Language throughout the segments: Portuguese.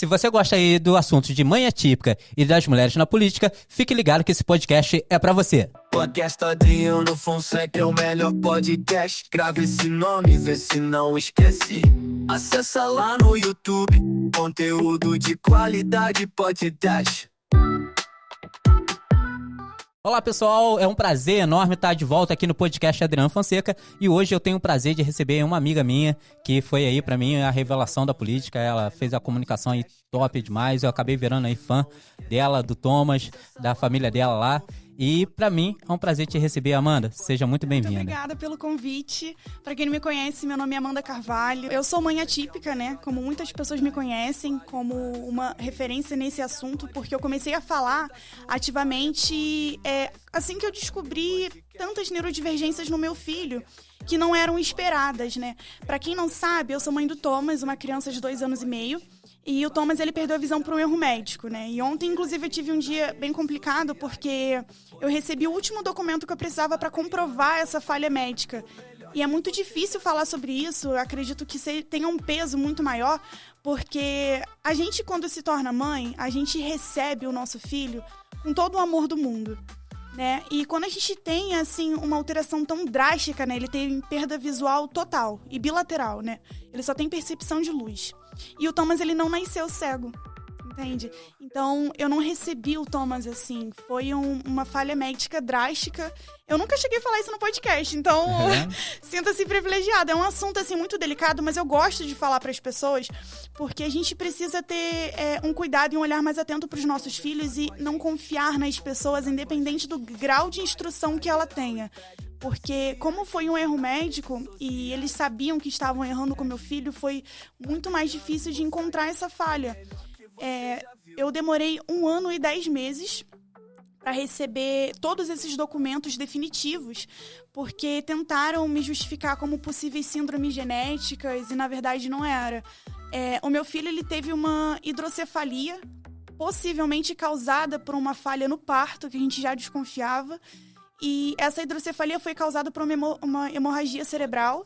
Se você gosta aí do assunto de mãe atípica e das mulheres na política, fique ligado que esse podcast é pra você. Podcast Adriano Fonseca é o melhor podcast. Grave esse nome, vê se não esquece. Acessa lá no YouTube, conteúdo de qualidade podcast. Olá pessoal, é um prazer enorme estar de volta aqui no podcast Adriano Fonseca e hoje eu tenho o prazer de receber uma amiga minha que foi aí pra mim a revelação da política. Ela fez a comunicação aí top demais, eu acabei virando aí fã dela, do Thomas, da família dela lá. E pra mim é um prazer te receber, Amanda. Seja muito bem-vinda. Muito obrigada pelo convite. Pra quem não me conhece, meu nome é Amanda Carvalho. Eu sou mãe atípica, né? Como muitas pessoas me conhecem, como uma referência nesse assunto, porque eu comecei a falar ativamente assim que eu descobri tantas neurodivergências no meu filho, que não eram esperadas, né? Pra quem não sabe, eu sou mãe do Thomas, uma criança de 2 anos e meio. E o Thomas, ele perdeu a visão por um erro médico, né? E ontem, inclusive, eu tive um dia bem complicado, porque eu recebi o último documento que eu precisava para comprovar essa falha médica. E é muito difícil falar sobre isso, eu acredito que tenha um peso muito maior, porque a gente, quando se torna mãe, a gente recebe o nosso filho com todo o amor do mundo, né? E quando a gente tem, assim, uma alteração tão drástica, né? Ele tem perda visual total e bilateral, né? Ele só tem percepção de luz. E o Thomas, ele não nasceu cego, entende? Então, eu não recebi o Thomas assim. Foi uma falha médica drástica. Eu nunca cheguei a falar isso no podcast, então sinta-se privilegiada. É um assunto, assim, muito delicado, mas eu gosto de falar para as pessoas, porque a gente precisa ter um cuidado e um olhar mais atento para os nossos filhos e não confiar nas pessoas, independente do grau de instrução que ela tenha. Porque como foi um erro médico e eles sabiam que estavam errando com meu filho, foi muito mais difícil de encontrar essa falha. Eu demorei 1 ano e 10 meses para receber todos esses documentos definitivos, porque tentaram me justificar como possíveis síndromes genéticas e, na verdade, não era. O meu filho, ele teve uma hidrocefalia, possivelmente causada por uma falha no parto, que a gente já desconfiava. E essa hidrocefalia foi causada por uma hemorragia cerebral.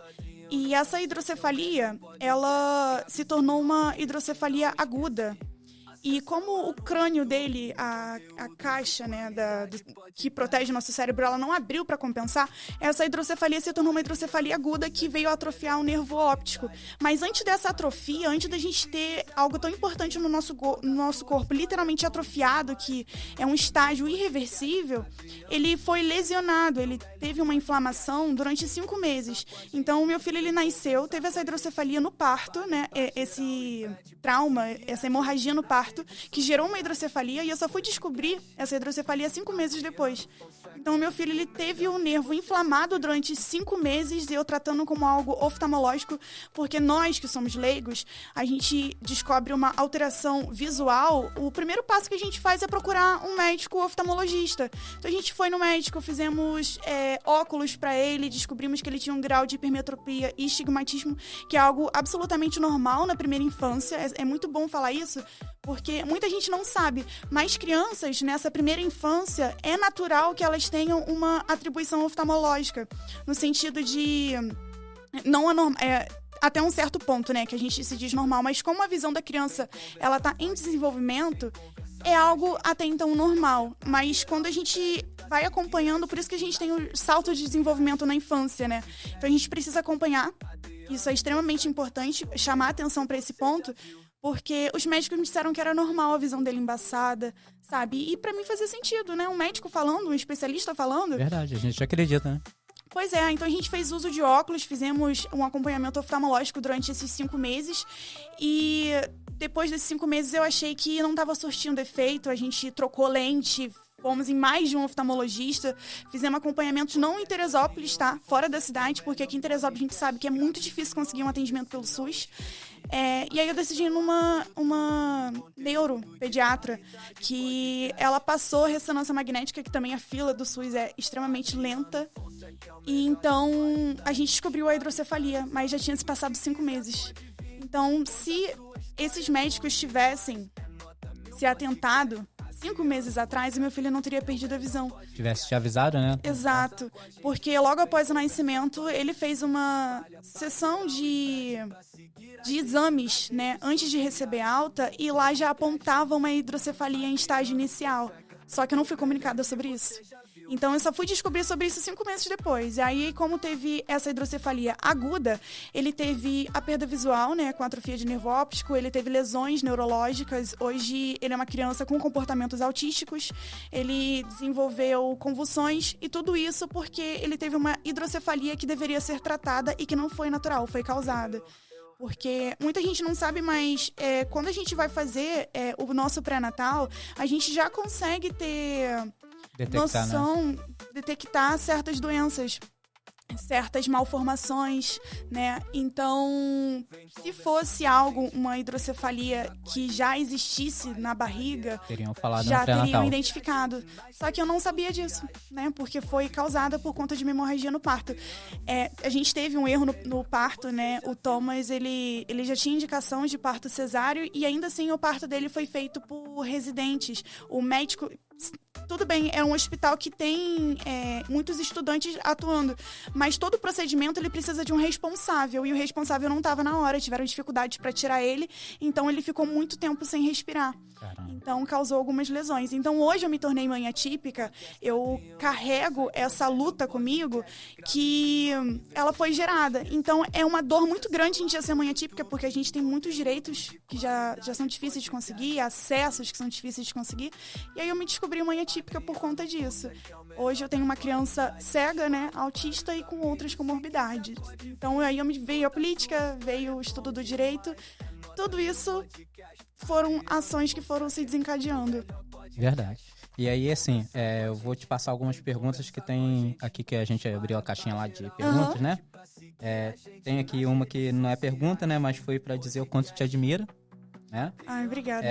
E essa hidrocefalia, ela se tornou uma hidrocefalia aguda. E como o crânio dele, a caixa, né, que protege o nosso cérebro, ela não abriu para compensar, essa hidrocefalia se tornou uma hidrocefalia aguda que veio a atrofiar o nervo óptico. Mas antes dessa atrofia, antes da gente ter algo tão importante no nosso corpo, literalmente atrofiado, que é um estágio irreversível, ele foi lesionado, ele teve uma inflamação durante 5 meses. Então, o meu filho, ele nasceu, teve essa hidrocefalia no parto, né, esse trauma, essa hemorragia no parto, que gerou uma hidrocefalia, e eu só fui descobrir essa hidrocefalia 5 meses depois. Então, o meu filho, ele teve o nervo inflamado durante 5 meses, e eu tratando como algo oftalmológico, porque nós, que somos leigos, a gente descobre uma alteração visual, o primeiro passo que a gente faz é procurar um médico oftalmologista. Então, a gente foi no médico, fizemos óculos para ele, descobrimos que ele tinha um grau de hipermetropia e estigmatismo, que é algo absolutamente normal na primeira infância. É muito bom falar isso, porque muita gente não sabe, mas crianças, nessa primeira infância, é natural que elas tenham uma atribuição oftalmológica, no sentido de não até um certo ponto, né, que a gente se diz normal, mas como a visão da criança, ela tá em desenvolvimento, é algo até então normal. Mas quando a gente vai acompanhando, por isso que a gente tem o salto de desenvolvimento na infância, né? Então a gente precisa acompanhar, isso é extremamente importante, chamar atenção para esse ponto, porque os médicos me disseram que era normal a visão dele embaçada, sabe? E pra mim fazia sentido, né? Um médico falando, um especialista falando. Verdade, a gente acredita, né? Pois é, então a gente fez uso de óculos, fizemos um acompanhamento oftalmológico durante esses 5 meses. E depois desses 5 meses eu achei que não estava surtindo efeito, a gente trocou lente, fomos em mais de um oftalmologista, fizemos acompanhamentos não em Teresópolis, tá? Fora da cidade, porque aqui em Teresópolis a gente sabe que é muito difícil conseguir um atendimento pelo SUS. E aí eu decidi ir numa neuropediatra, que ela passou ressonância magnética, que também a fila do SUS é extremamente lenta. E então a gente descobriu a hidrocefalia, mas já tinha se passado 5 meses. Então, se esses médicos tivessem se atentado 5 meses atrás, meu filho não teria perdido a visão. Tivesse te avisado, né? Exato. Porque logo após o nascimento, ele fez uma sessão de de exames, né, antes de receber alta, e lá já apontava uma hidrocefalia em estágio inicial. Só que eu não fui comunicada sobre isso. Então, eu só fui descobrir sobre isso 5 meses depois. E aí, como teve essa hidrocefalia aguda, ele teve a perda visual, né, com atrofia de nervo óptico, ele teve lesões neurológicas. Hoje, ele é uma criança com comportamentos autísticos, ele desenvolveu convulsões, e tudo isso porque ele teve uma hidrocefalia que deveria ser tratada e que não foi natural, foi causada. Porque muita gente não sabe, mas quando a gente vai fazer o nosso pré-natal, a gente já consegue ter noção, né? Detectar certas doenças, certas malformações, né? Então, se fosse uma hidrocefalia que já existisse na barriga, já teriam identificado. Só que eu não sabia disso, né? Porque foi causada por conta de uma hemorragia no parto. A gente teve um erro no parto, né? O Thomas, ele já tinha indicação de parto cesáreo, e ainda assim o parto dele foi feito por residentes. O médico... Tudo bem, é um hospital que tem muitos estudantes atuando, mas todo o procedimento ele precisa de um responsável, e o responsável não estava na hora, tiveram dificuldade para tirar ele, então ele ficou muito tempo sem respirar. Caramba. Então causou algumas lesões. Então hoje eu me tornei mãe atípica, eu carrego essa luta comigo, que ela foi gerada. Então é uma dor muito grande em dia ser mãe atípica, porque a gente tem muitos direitos que já são difíceis de conseguir, acessos que são difíceis de conseguir, e aí eu me descobri mãe atípica por conta disso. Hoje eu tenho uma criança cega, né, autista, e com outras comorbidades. Então aí veio a política, veio o estudo do direito, tudo isso foram ações que foram se desencadeando. Verdade. E aí, assim, eu vou te passar algumas perguntas que tem aqui, que a gente abriu a caixinha lá de perguntas, né? Tem aqui uma que não é pergunta, né, mas foi para dizer o quanto te admira, né? Ai, obrigada.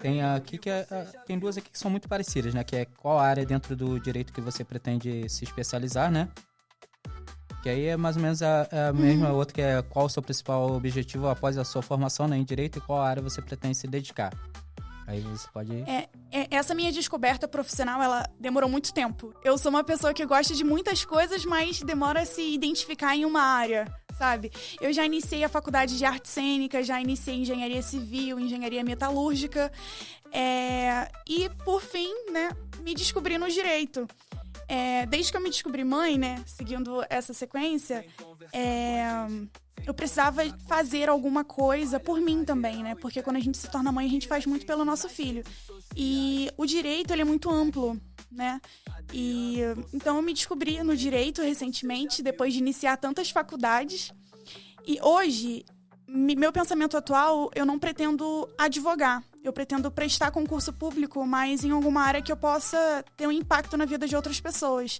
Tem aqui tem duas aqui que são muito parecidas, né? Que é qual área dentro do direito que você pretende se especializar, né? Que aí é mais ou menos a mesma outra, que é qual o seu principal objetivo após a sua formação, né, em direito, e qual área você pretende se dedicar. Aí você pode... Essa minha descoberta profissional, ela demorou muito tempo. Eu sou uma pessoa que gosta de muitas coisas, mas demora a se identificar em uma área, sabe? Eu já iniciei a faculdade de artes cênicas, já iniciei engenharia civil, engenharia metalúrgica, e por fim, né, me descobri no direito. Desde que eu me descobri mãe, né, seguindo essa sequência, eu precisava fazer alguma coisa por mim também, né? Porque quando a gente se torna mãe, a gente faz muito pelo nosso filho. E o direito, ele é muito amplo, né? E então eu me descobri no direito recentemente, depois de iniciar tantas faculdades. E hoje, meu pensamento atual, eu não pretendo advogar. Eu pretendo prestar concurso público, mas em alguma área que eu possa ter um impacto na vida de outras pessoas.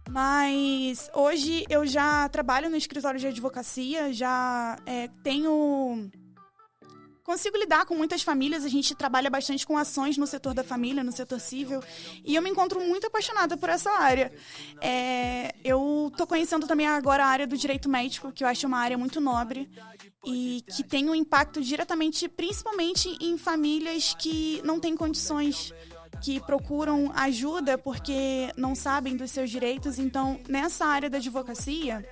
Mas hoje eu já trabalho no escritório de advocacia, já consigo lidar com muitas famílias, a gente trabalha bastante com ações no setor da família, no setor civil, e eu me encontro muito apaixonada por essa área. Eu tô conhecendo também agora a área do direito médico, que eu acho uma área muito nobre e que tem um impacto diretamente, principalmente em famílias que não têm condições, que procuram ajuda porque não sabem dos seus direitos. Então, nessa área da advocacia,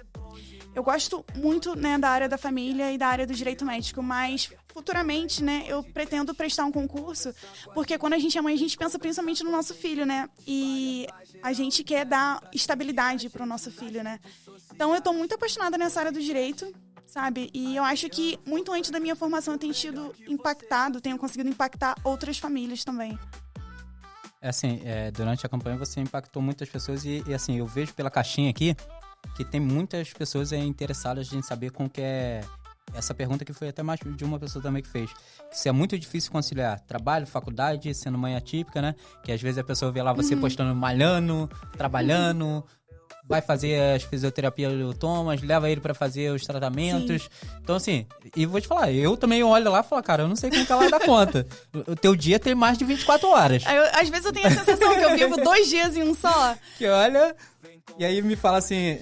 eu gosto muito, né, da área da família e da área do direito médico, mas futuramente, né, eu pretendo prestar um concurso, porque quando a gente é mãe, a gente pensa principalmente no nosso filho, né? E a gente quer dar estabilidade para o nosso filho, né? Então, eu estou muito apaixonada nessa área do direito, sabe? E eu acho que muito antes da minha formação eu tenho conseguido impactar outras famílias também. Assim, durante a campanha você impactou muitas pessoas e assim, eu vejo pela caixinha aqui que tem muitas pessoas interessadas em saber como que é essa pergunta, que foi até mais de uma pessoa também que fez. Que se é muito difícil conciliar trabalho, faculdade, sendo mãe atípica, né? Que às vezes a pessoa vê lá você postando, malhando, trabalhando, vai fazer as fisioterapias do Thomas, leva ele pra fazer os tratamentos. Sim. Então, assim, e vou te falar, eu também olho lá e falo, cara, eu não sei como que ela dá conta. O teu dia tem mais de 24 horas. Às vezes eu tenho a sensação que eu vivo 2 dias em um só. Que olha... E aí me fala assim,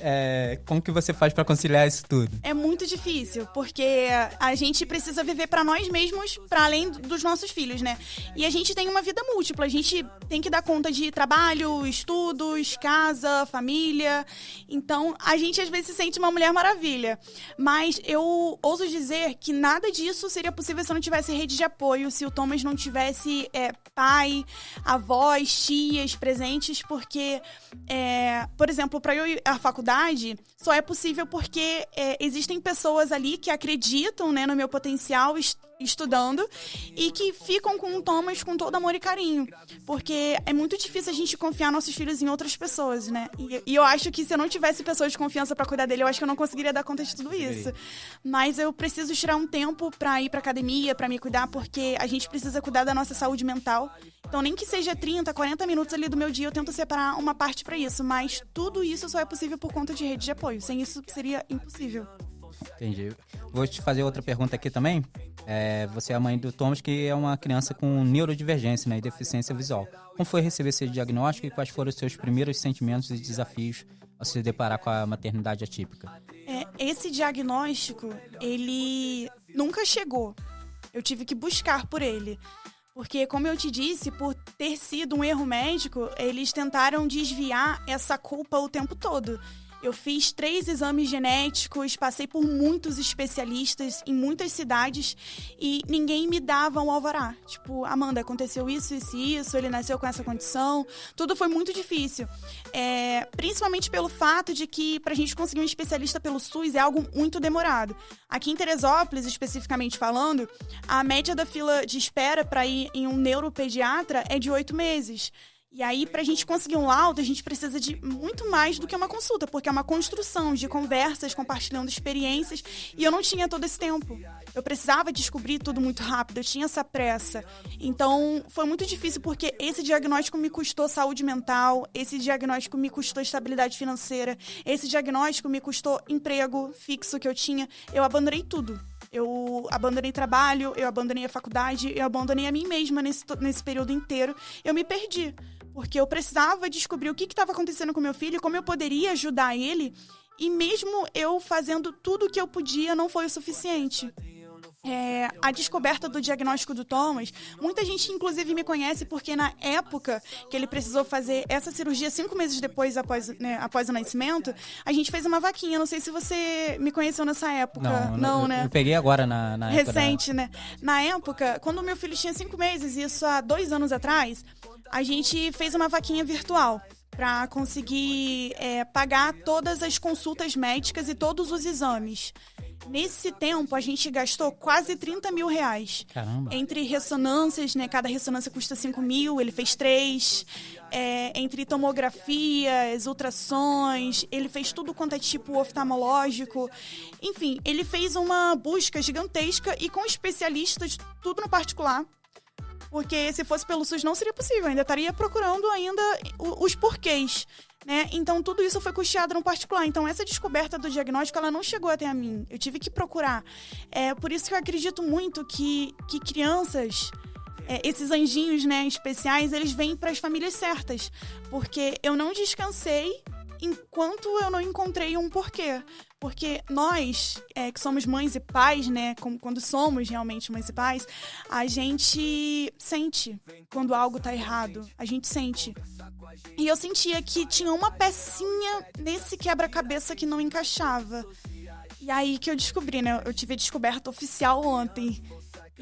como que você faz pra conciliar isso tudo? É muito difícil, porque a gente precisa viver pra nós mesmos, pra além dos nossos filhos, né? E a gente tem uma vida múltipla, a gente tem que dar conta de trabalho, estudos, casa, família. Então, a gente às vezes se sente uma Mulher Maravilha. Mas eu ouso dizer que nada disso seria possível se eu não tivesse rede de apoio, se o Thomas não tivesse pai, avós, tias presentes, porque, por exemplo, para eu ir à faculdade, só é possível porque existem pessoas ali que acreditam, né, no meu potencial estudando e que ficam com o Thomas com todo amor e carinho. Porque é muito difícil a gente confiar nossos filhos em outras pessoas, né? E eu acho que se eu não tivesse pessoas de confiança pra cuidar dele, eu acho que eu não conseguiria dar conta de tudo isso. Mas eu preciso tirar um tempo pra ir pra academia, pra me cuidar, porque a gente precisa cuidar da nossa saúde mental. Então, nem que seja 30, 40 minutos ali do meu dia, eu tento separar uma parte pra isso. Mas tudo isso só é possível por conta de rede de apoio. Sem isso, seria impossível. Entendi. Vou te fazer outra pergunta aqui também. Você é a mãe do Thomas, que é uma criança com neurodivergência, né, e deficiência visual. Como foi receber esse diagnóstico e quais foram os seus primeiros sentimentos e desafios ao se deparar com a maternidade atípica? Esse diagnóstico, ele nunca chegou. Eu tive que buscar por ele. Porque, como eu te disse, por ter sido um erro médico, eles tentaram desviar essa culpa o tempo todo. Eu fiz 3 exames genéticos, passei por muitos especialistas em muitas cidades e ninguém me dava um alvará. Tipo, Amanda, aconteceu isso, isso e isso, ele nasceu com essa condição. Tudo foi muito difícil. Principalmente pelo fato de que pra gente conseguir um especialista pelo SUS é algo muito demorado. Aqui em Teresópolis, especificamente falando, a média da fila de espera para ir em um neuropediatra é de 8 meses. E aí, pra gente conseguir um laudo, a gente precisa de muito mais do que uma consulta, porque é uma construção de conversas, compartilhando experiências, e eu não tinha todo esse tempo. Eu precisava descobrir tudo muito rápido, eu tinha essa pressa. Então, foi muito difícil, porque esse diagnóstico me custou saúde mental, esse diagnóstico me custou estabilidade financeira, esse diagnóstico me custou emprego fixo que eu tinha. Eu abandonei tudo. Eu abandonei trabalho, eu abandonei a faculdade, eu abandonei a mim mesma nesse período inteiro. Eu me perdi, porque eu precisava descobrir o que estava acontecendo com meu filho, como eu poderia ajudar ele, e mesmo eu fazendo tudo o que eu podia, não foi o suficiente. A descoberta do diagnóstico do Thomas, muita gente inclusive me conhece porque na época que ele precisou fazer essa cirurgia 5 meses depois, após o nascimento, a gente fez uma vaquinha. Não sei se você me conheceu nessa época. Não, né? Eu peguei agora na recente, né? Na época, quando o meu filho tinha 5 meses, isso há 2 anos atrás, a gente fez uma vaquinha virtual para conseguir pagar todas as consultas médicas e todos os exames. Nesse tempo, a gente gastou quase 30 mil reais. Caramba. Entre ressonâncias, né? Cada ressonância custa 5 mil, ele fez 3. Entre tomografias, ultrassons, ele fez tudo quanto é tipo oftalmológico. Enfim, ele fez uma busca gigantesca e com especialistas, tudo no particular. Porque se fosse pelo SUS não seria possível, ainda estaria procurando ainda os porquês, né? Então tudo isso foi custeado no particular. Então essa descoberta do diagnóstico, ela não chegou até a mim. Eu tive que procurar. Por isso que eu acredito muito que crianças, esses anjinhos, né, especiais, eles vêm para as famílias certas. Porque eu não descansei enquanto eu não encontrei um porquê. Porque nós, que somos mães e pais, né, quando somos realmente mães e pais, a gente sente quando algo tá errado. A gente sente. E eu sentia que tinha uma pecinha nesse quebra-cabeça que não encaixava. E aí que eu descobri, né? Eu tive a descoberta oficial ontem.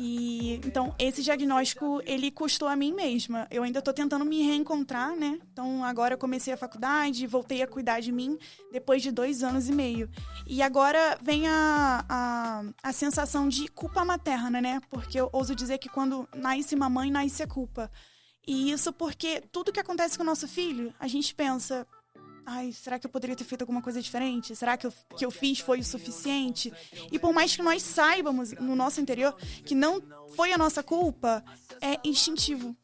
E então, esse diagnóstico, ele custou a mim mesma. Eu ainda tô tentando me reencontrar, né? Então, agora eu comecei a faculdade, voltei a cuidar de mim depois de 2 anos e meio. E agora vem a sensação de culpa materna, né? Porque eu ouso dizer que quando nasce uma mãe, nasce a culpa. E isso porque tudo que acontece com o nosso filho, a gente pensa... Ai, será que eu poderia ter feito alguma coisa diferente? Será que o que eu fiz foi o suficiente? E por mais que nós saibamos no nosso interior que não foi a nossa culpa, é instintivo.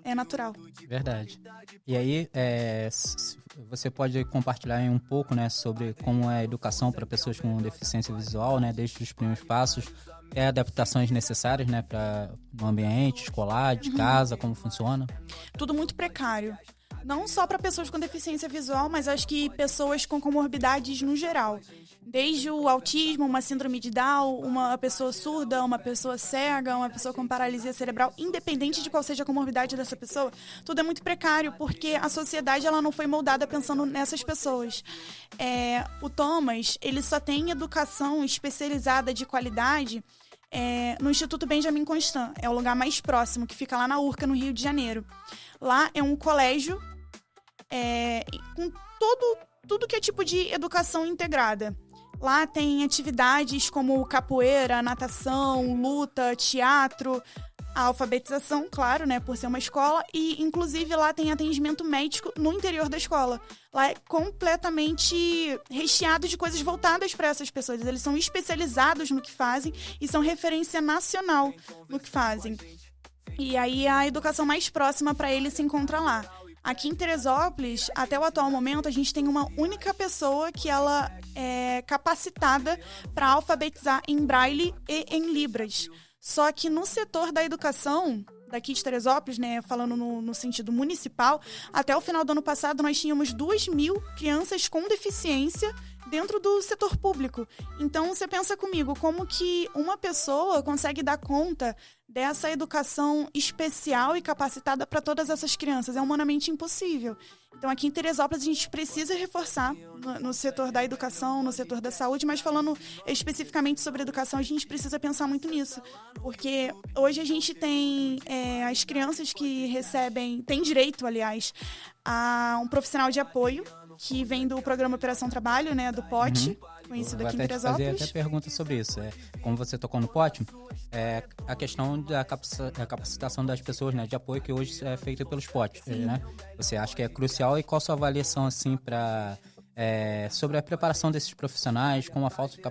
É natural. Verdade. E aí, você pode compartilhar um pouco, né, sobre como é a educação para pessoas com deficiência visual, né, desde os primeiros passos, adaptações necessárias, né, para no ambiente escolar, de casa, como funciona? Tudo muito precário. não só para pessoas com deficiência visual, mas acho que pessoas com comorbidades no geral. Desde o autismo, uma síndrome de Down, uma pessoa surda, uma pessoa cega, uma pessoa com paralisia cerebral, independente de qual seja a comorbidade dessa pessoa, tudo é muito precário, porque a sociedade ela não foi moldada pensando nessas pessoas. O Thomas, ele só tem educação especializada de qualidade no Instituto Benjamin Constant. É o lugar mais próximo, que fica lá na Urca, no Rio de Janeiro. Lá é um colégio com tudo que é tipo de educação integrada. Lá tem atividades como capoeira, natação, luta, teatro, a alfabetização, claro, né, por ser uma escola, e inclusive lá tem atendimento médico no interior da escola. Lá é completamente recheado de coisas voltadas para essas pessoas. Eles são especializados no que fazem e são referência nacional no que fazem. E aí a educação mais próxima para eles se encontra lá. Aqui em Teresópolis, até o atual momento, a gente tem uma única pessoa que ela é capacitada para alfabetizar em Braille e em Libras. Só que no setor da educação daqui de Teresópolis, né, falando no sentido municipal, até o final do ano passado nós tínhamos 2.000 crianças com deficiência dentro do setor público. Então, você pensa comigo, como que uma pessoa consegue dar conta dessa educação especial e capacitada para todas essas crianças? É humanamente impossível. Então, aqui em Teresópolis, a gente precisa reforçar no setor da educação, no setor da saúde, mas falando especificamente sobre educação, a gente precisa pensar muito nisso. Porque hoje a gente tem as crianças que têm direito, aliás, a um profissional de apoio, que vem do programa Operação Trabalho, né, do POT, conhecido aqui em Teresópolis. Vou fazer até pergunta sobre isso. Como você tocou no POT, a questão da capacitação das pessoas, né, de apoio que hoje é feita pelos POT, né? Você acha que é crucial, e qual a sua avaliação assim sobre a preparação desses profissionais, como a falta de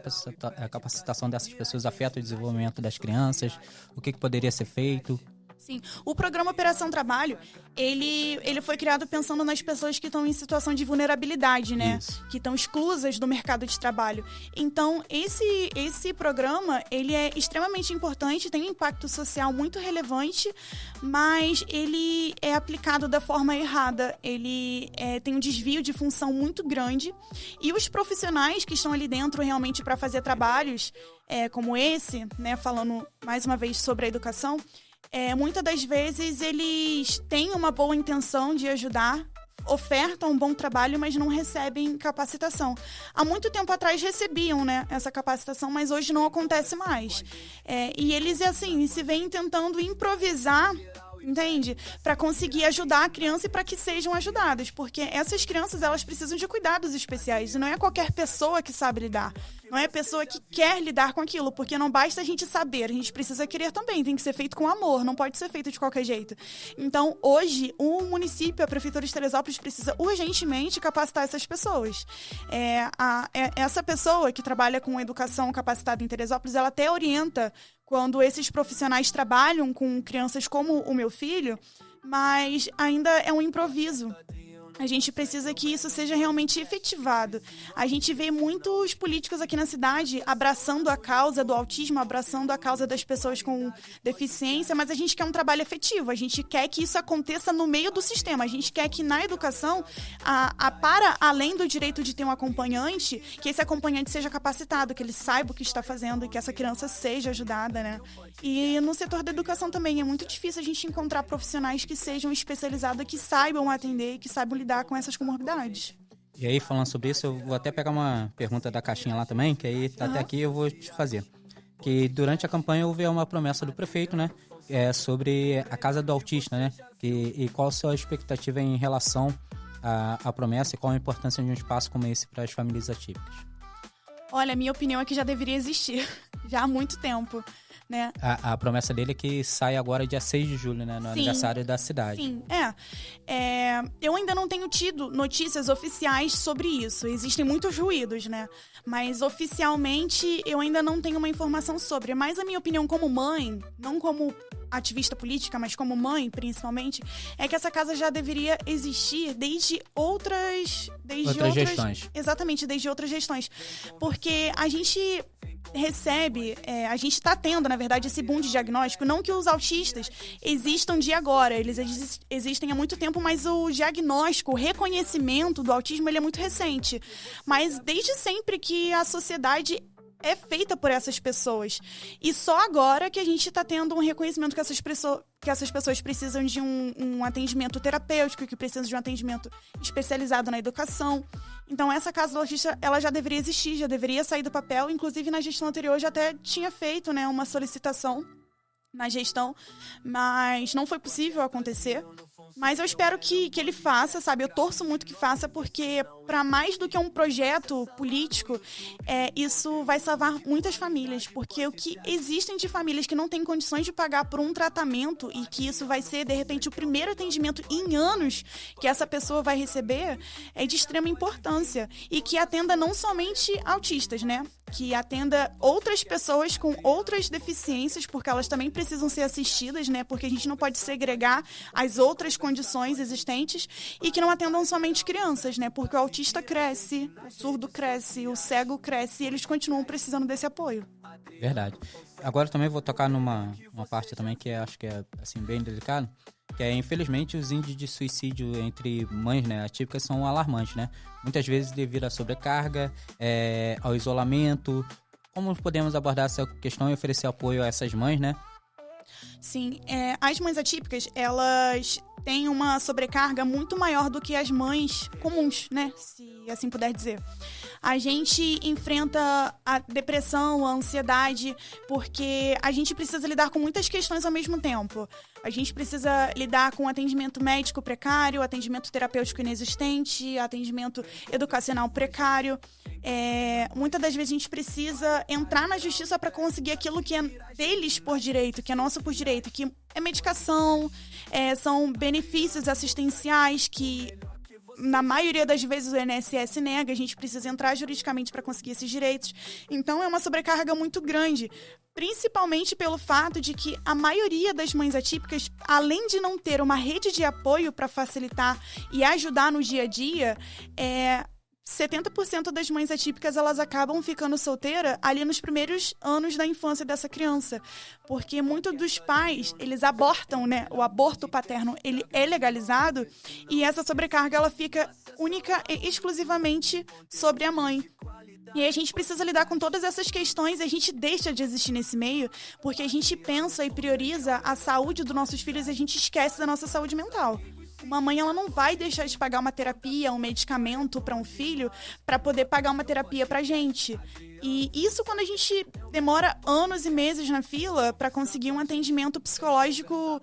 capacitação dessas pessoas afeta o desenvolvimento das crianças, o que poderia ser feito? Sim, o programa Operação Trabalho, ele foi criado pensando nas pessoas que estão em situação de vulnerabilidade, né? Isso. Que estão exclusas do mercado de trabalho. Então, esse programa, ele é extremamente importante, tem um impacto social muito relevante, mas ele é aplicado da forma errada. Ele tem um desvio de função muito grande. E os profissionais que estão ali dentro realmente para fazer trabalhos como esse, né? Falando mais uma vez sobre a educação, muitas das vezes eles têm uma boa intenção de ajudar, ofertam um bom trabalho, mas não recebem capacitação. Há muito tempo atrás recebiam, né, essa capacitação, mas hoje não acontece mais. E eles, assim, se veem tentando improvisar, entende? Para conseguir ajudar a criança e para que sejam ajudadas. Porque essas crianças, elas precisam de cuidados especiais. E não é qualquer pessoa que sabe lidar. Não é a pessoa que quer lidar com aquilo. Porque não basta a gente saber, a gente precisa querer também. Tem que ser feito com amor, não pode ser feito de qualquer jeito. Então, hoje, o município, a Prefeitura de Teresópolis, precisa urgentemente capacitar essas pessoas. Essa pessoa que trabalha com educação capacitada em Teresópolis, ela até orienta quando esses profissionais trabalham com crianças como o meu filho, mas ainda é um improviso. A gente precisa que isso seja realmente efetivado. A gente vê muitos políticos aqui na cidade abraçando a causa do autismo, abraçando a causa das pessoas com deficiência, mas a gente quer um trabalho efetivo. A gente quer que isso aconteça no meio do sistema. A gente quer que na educação, para além do direito de ter um acompanhante, que esse acompanhante seja capacitado, que ele saiba o que está fazendo e que essa criança seja ajudada, né? E no setor da educação também é muito difícil a gente encontrar profissionais que sejam especializados, que saibam atender, que saibam lidar com essas comorbidades. E aí, falando sobre isso, eu vou até pegar uma pergunta da caixinha lá também, que aí até aqui eu vou te fazer. Que durante a campanha houve uma promessa do prefeito, né? Sobre a Casa do Autista, né? E qual a sua expectativa em relação à promessa e qual a importância de um espaço como esse para as famílias atípicas? Olha, a minha opinião é que já deveria existir, já há muito tempo. Né? A promessa dele é que sai agora dia 6 de julho, né? No aniversário da cidade. Sim, eu ainda não tenho tido notícias oficiais sobre isso. Existem muitos ruídos, né? Mas oficialmente eu ainda não tenho uma informação sobre. Mas a minha opinião como mãe, não como ativista política, mas como mãe, principalmente, é que essa casa já deveria existir desde outras gestões. Exatamente, desde outras gestões. Porque a gente recebe, a gente está tendo, na verdade, esse boom de diagnóstico, não que os autistas existam de agora, eles existem há muito tempo, mas o diagnóstico, o reconhecimento do autismo, ele é muito recente. Mas desde sempre que a sociedade é feita por essas pessoas. E só agora que a gente está tendo um reconhecimento que essas pessoas precisam de um atendimento terapêutico, que precisam de um atendimento especializado na educação. Então, essa Casa do Autista, ela já deveria existir, já deveria sair do papel. Inclusive, na gestão anterior, já até tinha feito, né, uma solicitação na gestão, mas não foi possível acontecer. Mas eu espero que ele faça, sabe? Eu torço muito que faça, porque para mais do que um projeto político, isso vai salvar muitas famílias. Porque o que existem de famílias que não têm condições de pagar por um tratamento e que isso vai ser, de repente, o primeiro atendimento em anos que essa pessoa vai receber, é de extrema importância. E que atenda não somente autistas, né? Que atenda outras pessoas com outras deficiências, porque elas também precisam ser assistidas, né? Porque a gente não pode segregar as outras condições existentes, e que não atendam somente crianças, né? Porque o autista cresce, o surdo cresce, o cego cresce, e eles continuam precisando desse apoio. Verdade. Agora também vou tocar numa parte também que acho que é assim, bem delicado, que é, infelizmente, os índices de suicídio entre mães, né, atípicas são alarmantes, né? Muitas vezes devido à sobrecarga, ao isolamento. Como podemos abordar essa questão e oferecer apoio a essas mães, né? Sim, as mães atípicas, elas têm uma sobrecarga muito maior do que as mães comuns, né? Se assim puder dizer. A gente enfrenta a depressão, a ansiedade, porque a gente precisa lidar com muitas questões ao mesmo tempo. A gente precisa lidar com atendimento médico precário, atendimento terapêutico inexistente, atendimento educacional precário. Muitas das vezes a gente precisa entrar na justiça para conseguir aquilo que é deles por direito, que é nosso por direito, que é medicação, são benefícios assistenciais que, na maioria das vezes, o INSS nega. A gente precisa entrar juridicamente para conseguir esses direitos. Então, é uma sobrecarga muito grande, principalmente pelo fato de que a maioria das mães atípicas, além de não ter uma rede de apoio para facilitar e ajudar no dia a dia, 70% das mães atípicas, elas acabam ficando solteiras ali nos primeiros anos da infância dessa criança. Porque muitos dos pais, eles abortam, né? O aborto paterno, ele é legalizado, e essa sobrecarga, ela fica única e exclusivamente sobre a mãe. E aí a gente precisa lidar com todas essas questões, e a gente deixa de existir nesse meio, porque a gente pensa e prioriza a saúde dos nossos filhos e a gente esquece da nossa saúde mental. Uma mãe, ela não vai deixar de pagar uma terapia, um medicamento para um filho para poder pagar uma terapia pra gente. E isso quando a gente demora anos e meses na fila para conseguir um atendimento psicológico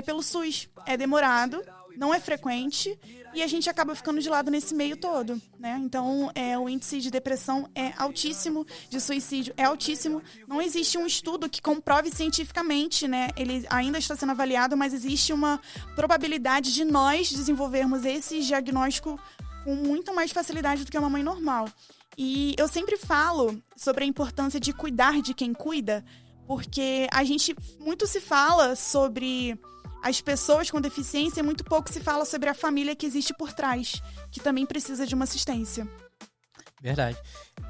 pelo SUS. É demorado, não é frequente, e a gente acaba ficando de lado nesse meio todo, né? Então, o índice de depressão é altíssimo, de suicídio é altíssimo. Não existe um estudo que comprove cientificamente, né? Ele ainda está sendo avaliado, mas existe uma probabilidade de nós desenvolvermos esse diagnóstico com muito mais facilidade do que uma mãe normal. E eu sempre falo sobre a importância de cuidar de quem cuida, porque a gente muito se fala sobre as pessoas com deficiência e muito pouco se fala sobre a família que existe por trás, que também precisa de uma assistência. Verdade.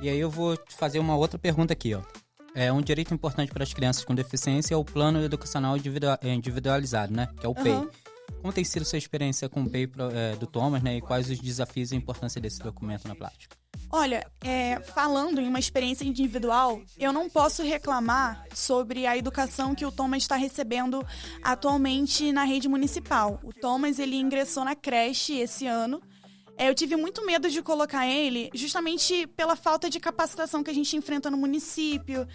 E aí eu vou te fazer uma outra pergunta aqui, ó. Um direito importante para as crianças com deficiência é o Plano Educacional Individualizado, né? Que é o PEI. Como tem sido sua experiência com o PEI do Thomas, né? E quais os desafios e a importância desse documento na prática? Olha, falando em uma experiência individual, eu não posso reclamar sobre a educação que o Thomas está recebendo atualmente na rede municipal. O Thomas, ele ingressou na creche esse ano. Eu tive muito medo de colocar ele justamente pela falta de capacitação que a gente enfrenta no município,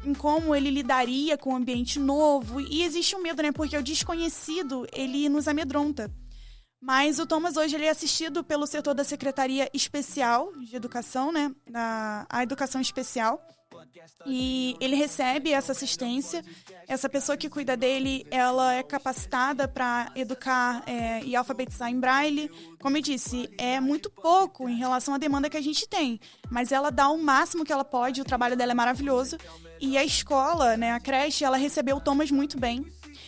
em como ele lidaria com o ambiente novo. E existe um medo, né? Porque o desconhecido, ele nos amedronta. Mas o Thomas hoje ele é assistido pelo setor da Secretaria Especial de Educação, né? A Educação Especial. E ele recebe essa assistência. Essa pessoa que cuida dele, ela é capacitada para educar e alfabetizar em braille. Como eu disse, é muito pouco em relação à demanda que a gente tem. Mas ela dá o máximo que ela pode, o trabalho dela é maravilhoso. E a escola, né, a creche, ela recebeu o Thomas muito bem.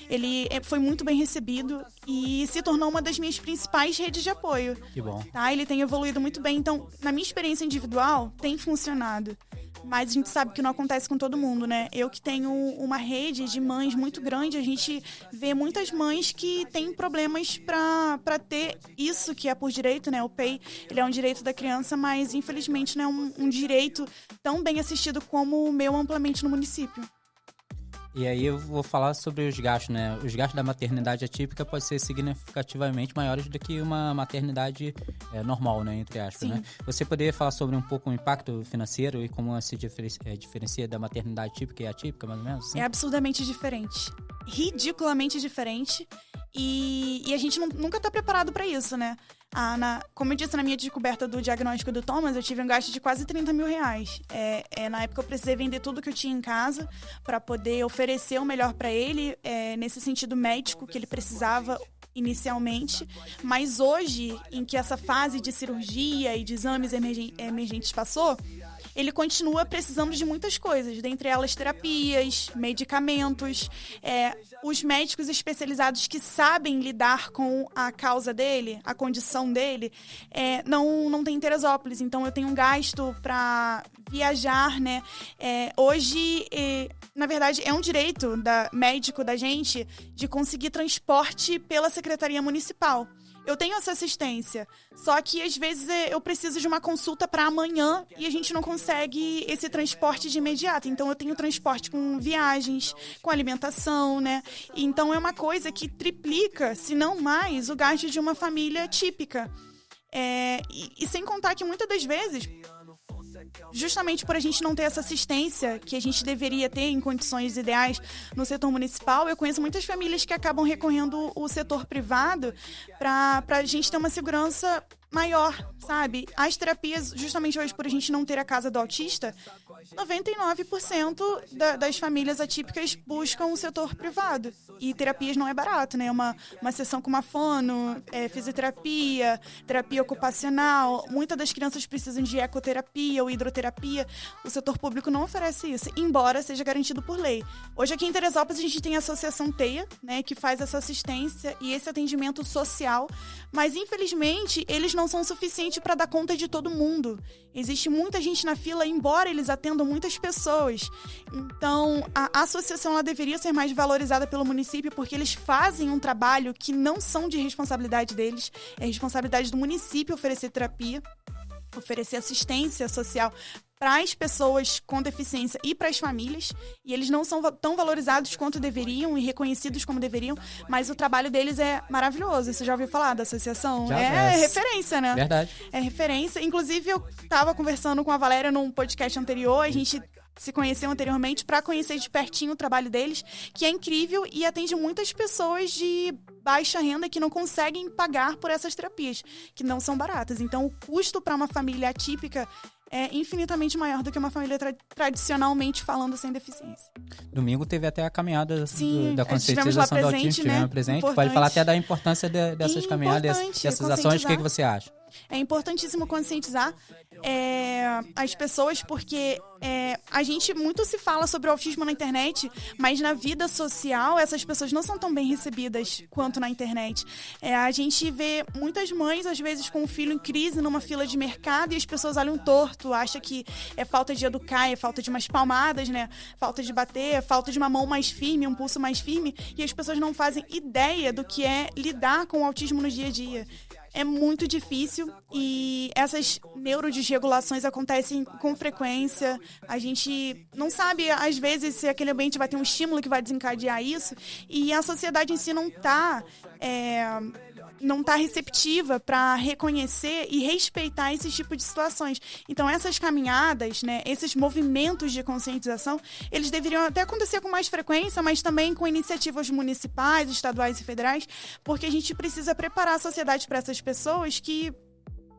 Ele foi muito bem recebido e se tornou uma das minhas principais redes de apoio. Que bom. Tá? Ele tem evoluído muito bem. Então, na minha experiência individual, tem funcionado. mas a gente sabe que não acontece com todo mundo, né? Eu que tenho uma rede de mães muito grande, a gente vê muitas mães que têm problemas para ter isso que é por direito, né? O PEI, ele é um direito da criança, mas infelizmente não é um direito tão bem assistido como o meu amplamente no município. E aí eu vou falar sobre os gastos, né? Os gastos da maternidade atípica podem ser significativamente maiores do que uma maternidade normal, né? Entre aspas, Sim. né? Você poderia falar sobre um pouco o impacto financeiro e como se diferencia da maternidade típica e atípica, mais ou menos? Assim? É absurdamente diferente. Ridiculamente diferente. E a gente nunca tá preparado para isso, né? Como eu disse, na minha descoberta do diagnóstico do Thomas, eu tive um gasto de quase 30 mil reais. Na época eu precisei vender tudo que eu tinha em casa para poder oferecer o melhor para ele, nesse sentido médico que ele precisava inicialmente. Mas hoje, em que essa fase de cirurgia e de exames emergentes passou, ele continua precisando de muitas coisas, dentre elas terapias, medicamentos, os médicos especializados que sabem lidar com a causa dele, a condição dele, não tem em Teresópolis, então eu tenho um gasto para viajar, né? Hoje, na verdade, é um direito médico da gente de conseguir transporte pela Secretaria Municipal. Eu tenho essa assistência, só que às vezes eu preciso de uma consulta para amanhã e a gente não consegue esse transporte de imediato. Então eu tenho transporte com viagens, com alimentação, né? Então é uma coisa que triplica, se não mais, o gasto de uma família típica. E sem contar que muitas das vezes, justamente por a gente não ter essa assistência que a gente deveria ter em condições ideais no setor municipal, eu conheço muitas famílias que acabam recorrendo ao setor privado para a gente ter uma segurança maior, sabe? As terapias, justamente hoje por a gente não ter a casa do autista, 99% das famílias atípicas buscam o setor privado. E terapias não é barato, né? Uma sessão com uma fono, fisioterapia, terapia ocupacional. Muitas das crianças precisam de ecoterapia ou hidroterapia. O setor público não oferece isso, embora seja garantido por lei. Hoje aqui em Teresópolis a gente tem a Associação TEIA, né, que faz essa assistência e esse atendimento social, mas infelizmente eles não são suficientes para dar conta de todo mundo. Existe muita gente na fila, embora eles atendam muitas pessoas. Então, a associação ela deveria ser mais valorizada pelo município, porque eles fazem um trabalho que não são de responsabilidade deles. É responsabilidade do município oferecer terapia, oferecer assistência social para as pessoas com deficiência e para as famílias, e eles não são tão valorizados quanto deveriam e reconhecidos como deveriam, mas o trabalho deles é maravilhoso. Você já ouviu falar da associação? Referência, né? Verdade. É referência. Inclusive, eu estava conversando com a Valéria num podcast anterior, a gente se conheceu anteriormente para conhecer de pertinho o trabalho deles, que é incrível e atende muitas pessoas de baixa renda que não conseguem pagar por essas terapias, que não são baratas. Então, o custo para uma família atípica é infinitamente maior do que uma família tradicionalmente falando sem deficiência. Domingo teve até a caminhada da conscientização do autismo, tivemos presente. Pode falar até da importância dessas caminhadas, dessas ações. O que você acha? É importantíssimo conscientizar as pessoas, porque a gente muito se fala sobre o autismo na internet, mas na vida social essas pessoas não são tão bem recebidas quanto na internet. A gente vê muitas mães, às vezes, com um filho em crise numa fila de mercado e as pessoas olham torto, acham que é falta de educar, é falta de umas palmadas, né? Falta de bater, é falta de uma mão mais firme, um pulso mais firme, e as pessoas não fazem ideia do que é lidar com o autismo no dia a dia. É muito difícil e essas neurodesregulações acontecem com frequência. A gente não sabe, às vezes, se aquele ambiente vai ter um estímulo que vai desencadear isso. E a sociedade em si não está receptiva para reconhecer e respeitar esse tipo de situações. Então, essas caminhadas, né, esses movimentos de conscientização, eles deveriam até acontecer com mais frequência, mas também com iniciativas municipais, estaduais e federais, porque a gente precisa preparar a sociedade para essas pessoas que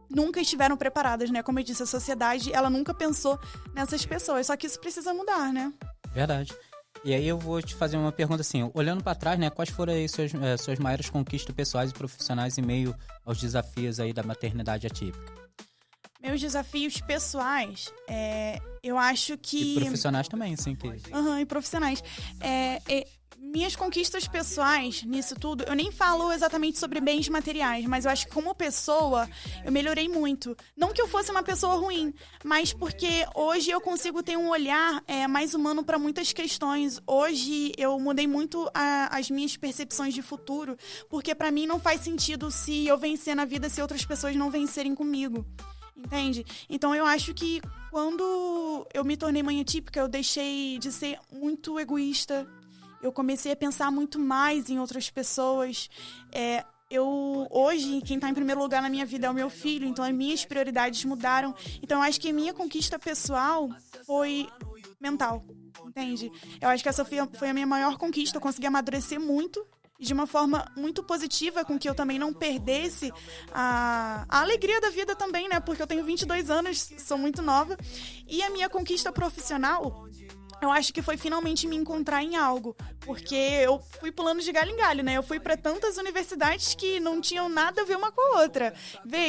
nunca estiveram preparadas, né? Como eu disse, a sociedade, ela nunca pensou nessas pessoas, só que isso precisa mudar, né? Verdade. E aí eu vou te fazer uma pergunta assim, olhando para trás, né, quais foram aí suas maiores conquistas pessoais e profissionais em meio aos desafios aí da maternidade atípica? Meus desafios pessoais, eu acho que... E profissionais também, sim. E profissionais. minhas conquistas pessoais nisso tudo, eu nem falo exatamente sobre bens materiais, mas eu acho que como pessoa, eu melhorei muito. Não que eu fosse uma pessoa ruim, mas porque hoje eu consigo ter um olhar mais humano para muitas questões. Hoje eu mudei muito as minhas percepções de futuro, porque para mim não faz sentido se eu vencer na vida se outras pessoas não vencerem comigo. Entende? Então eu acho que quando eu me tornei mãe atípica, eu deixei de ser muito egoísta. Eu comecei a pensar muito mais em outras pessoas. Hoje, quem está em primeiro lugar na minha vida é o meu filho, então as minhas prioridades mudaram. Então eu acho que a minha conquista pessoal foi mental, entende? Eu acho que essa foi a minha maior conquista. Eu consegui amadurecer muito. De uma forma muito positiva, com que eu também não perdesse a alegria da vida também, né? Porque eu tenho 22 anos, sou muito nova. E a minha conquista profissional, eu acho que foi finalmente me encontrar em algo. Porque eu fui pulando de galho em galho, né? Eu fui para tantas universidades que não tinham nada a ver uma com a outra.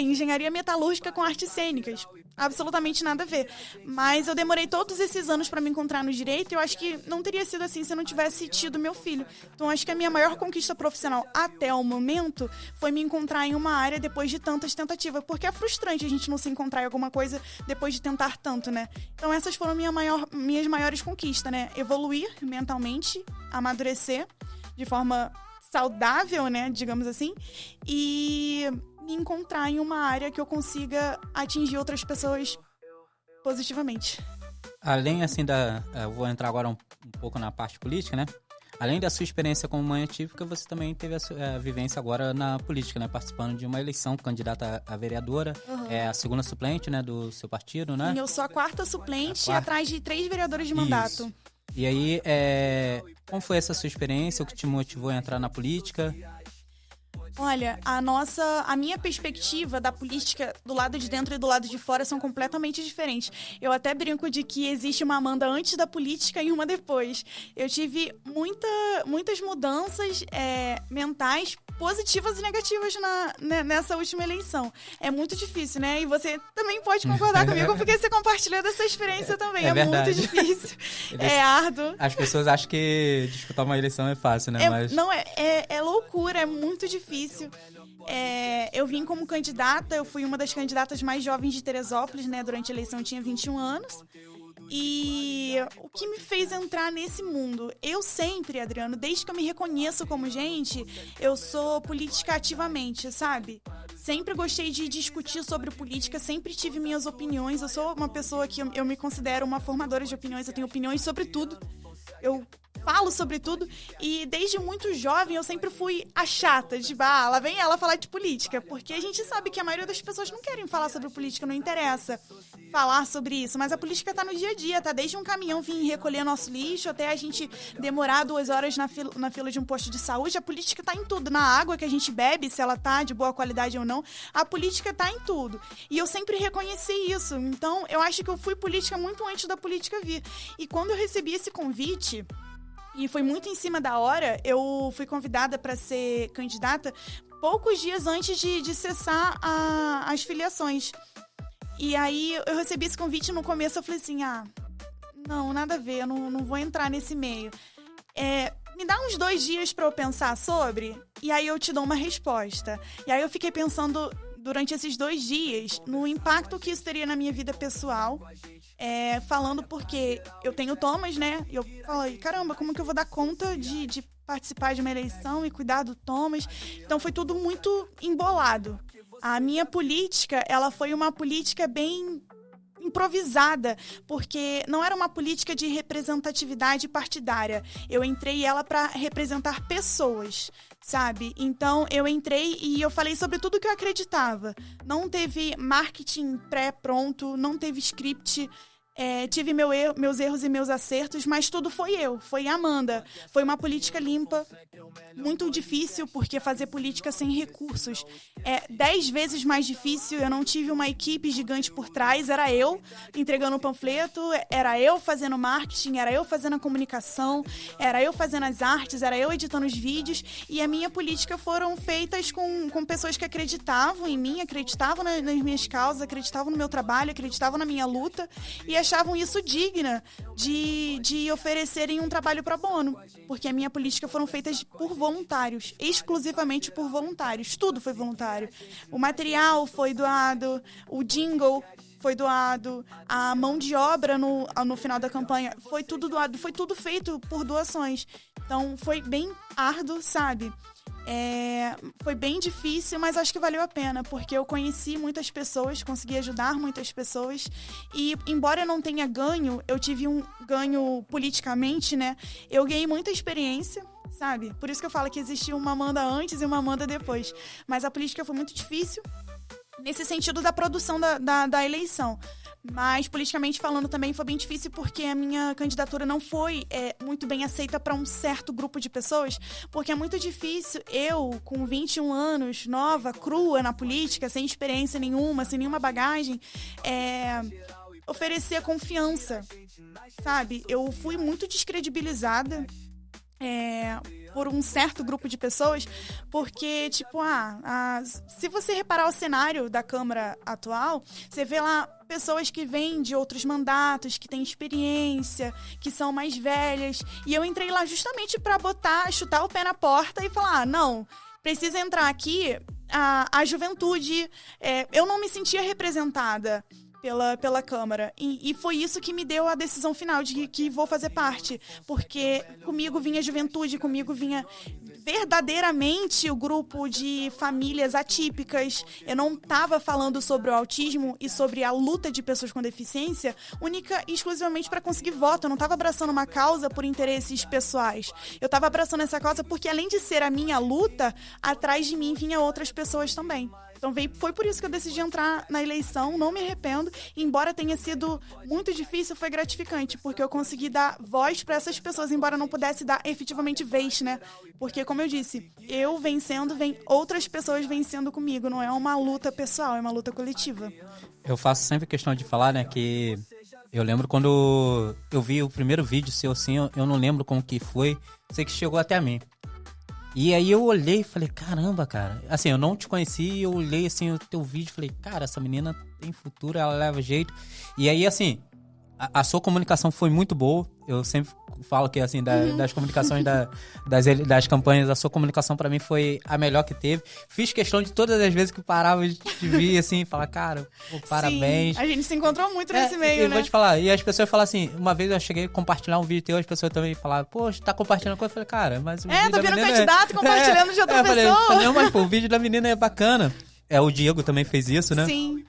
Engenharia metalúrgica com artes cênicas. Absolutamente nada a ver. Mas eu demorei todos esses anos para me encontrar no direito e eu acho que não teria sido assim se eu não tivesse tido meu filho. Então, acho que a minha maior conquista profissional até o momento foi me encontrar em uma área depois de tantas tentativas. Porque é frustrante a gente não se encontrar em alguma coisa depois de tentar tanto, né? Então, essas foram minhas maiores conquistas, né? Evoluir mentalmente, amadurecer de forma saudável, né? Digamos assim. E me encontrar em uma área que eu consiga atingir outras pessoas positivamente. Além, assim, eu vou entrar agora um pouco na parte política, né? Além da sua experiência como mãe atípica, você também teve a vivência agora na política, né? Participando de uma eleição, candidata a vereadora. É a segunda suplente, né? Do seu partido, né? Sim, eu sou a quarta suplente, atrás de 3 vereadores de mandato. Isso. E aí, como foi essa sua experiência? O que te motivou a entrar na política? Olha, a minha perspectiva da política do lado de dentro e do lado de fora são completamente diferentes. Eu até brinco de que existe uma Amanda antes da política e uma depois. Eu tive muitas mudanças mentais positivas e negativas nessa última eleição. É muito difícil, né? E você também pode concordar comigo, porque você compartilhou dessa experiência também. É muito difícil. É árduo. As pessoas acham que disputar uma eleição é fácil, né? Não, é loucura, é muito difícil. Eu vim como candidata, eu fui uma das candidatas mais jovens de Teresópolis, né? Durante a eleição eu tinha 21 anos. E o que me fez entrar nesse mundo? Eu sempre, Adriano, desde que eu me reconheço como gente, eu sou política ativamente, sabe? Sempre gostei de discutir sobre política, sempre tive minhas opiniões. Eu sou uma pessoa que eu me considero uma formadora de opiniões, eu tenho opiniões sobre tudo. Eu falo sobre tudo e desde muito jovem eu sempre fui a chata de lá vem ela falar de política, porque a gente sabe que a maioria das pessoas não querem falar sobre política, não interessa falar sobre isso, mas a política tá no dia a dia, tá desde um caminhão vir recolher nosso lixo até a gente demorar 2 horas na fila de um posto de saúde. A política tá em tudo, na água que a gente bebe, se ela tá de boa qualidade ou não, a política tá em tudo, e eu sempre reconheci isso. Então eu acho que eu fui política muito antes da política vir, e quando eu recebi esse convite, e foi muito em cima da hora, eu fui convidada para ser candidata poucos dias antes de cessar as filiações. E aí eu recebi esse convite, no começo eu falei assim, não, nada a ver, eu não vou entrar nesse meio. Me dá uns 2 dias para eu pensar sobre, e aí eu te dou uma resposta. E aí eu fiquei pensando durante esses 2 dias no impacto que isso teria na minha vida pessoal. Falando porque eu tenho o Thomas, né? E eu falei, caramba, como que eu vou dar conta de participar de uma eleição e cuidar do Thomas? Então foi tudo muito embolado. A minha política, ela foi uma política bem improvisada, porque não era uma política de representatividade partidária. Eu entrei ela para representar pessoas, sabe? Então eu entrei e eu falei sobre tudo que eu acreditava. Não teve marketing pré-pronto, não teve script. Tive meus erros e meus acertos, mas tudo foi a Amanda. Foi uma política limpa, muito difícil, porque fazer política sem recursos é 10 vezes mais difícil. Eu não tive uma equipe gigante por trás, era eu entregando o panfleto, era eu fazendo marketing, era eu fazendo a comunicação, era eu fazendo as artes, era eu editando os vídeos, e a minha política foram feitas com pessoas que acreditavam em mim, acreditavam nas minhas causas, acreditavam no meu trabalho, acreditavam na minha luta, e achavam isso digna de oferecerem um trabalho pro bono, porque a minha política foram feitas por voluntários, exclusivamente por voluntários. Tudo foi voluntário. O material foi doado, o jingle foi doado, a mão de obra no final da campanha foi tudo doado, foi tudo feito por doações. Então foi bem árduo, sabe? Foi bem difícil, mas acho que valeu a pena, porque eu conheci muitas pessoas, consegui ajudar muitas pessoas, e embora eu não tenha ganho, eu tive um ganho politicamente, né? Eu ganhei muita experiência, sabe? Por isso que eu falo que existia uma Amanda antes e uma Amanda depois. Mas a política foi muito difícil, nesse sentido da produção da eleição. Mas, politicamente falando, também foi bem difícil, porque a minha candidatura não foi muito bem aceita para um certo grupo de pessoas, porque é muito difícil eu, com 21 anos, nova, crua na política, sem experiência nenhuma, sem nenhuma bagagem, oferecer confiança, sabe? Eu fui muito descredibilizada por um certo grupo de pessoas, porque, tipo, se você reparar o cenário da Câmara atual, você vê lá pessoas que vêm de outros mandatos, que têm experiência, que são mais velhas, e eu entrei lá justamente para chutar o pé na porta e falar, não, precisa entrar aqui a juventude. Eu não me sentia representada pela Câmara. E foi isso que me deu a decisão final de que vou fazer parte. Porque comigo vinha juventude, comigo vinha verdadeiramente o grupo de famílias atípicas. Eu não estava falando sobre o autismo e sobre a luta de pessoas com deficiência única e exclusivamente para conseguir voto. Eu não estava abraçando uma causa por interesses pessoais. Eu estava abraçando essa causa porque, além de ser a minha luta, atrás de mim vinha outras pessoas também. Então foi por isso que eu decidi entrar na eleição, não me arrependo, e embora tenha sido muito difícil, foi gratificante, porque eu consegui dar voz para essas pessoas, embora não pudesse dar efetivamente vez, né? Porque, como eu disse, eu vencendo, vem outras pessoas vencendo comigo, não é uma luta pessoal, é uma luta coletiva. Eu faço sempre questão de falar, né, que eu lembro quando eu vi o primeiro vídeo seu, assim, eu não lembro como que foi, sei que chegou até a mim. E aí eu olhei e falei, caramba, cara. Assim, eu não te conheci, eu olhei assim o teu vídeo e falei, cara, essa menina tem futuro, ela leva jeito. E aí, assim, a sua comunicação foi muito boa. Eu sempre falo que, assim, das comunicações das campanhas, a sua comunicação pra mim foi a melhor que teve. Fiz questão de todas as vezes que parava de te vir, assim, falar, cara, pô, parabéns. Sim, a gente se encontrou muito nesse meio, né? né? Vou te falar, e as pessoas falam assim, uma vez eu cheguei a compartilhar um vídeo teu, as pessoas também falaram, poxa, tá compartilhando coisa? Eu falei, cara, mas o vídeo tô da vendo menina candidato compartilhando de outra pessoa. Falei, não, mas pô, o vídeo da menina é bacana. O Diego também fez isso, né? Sim.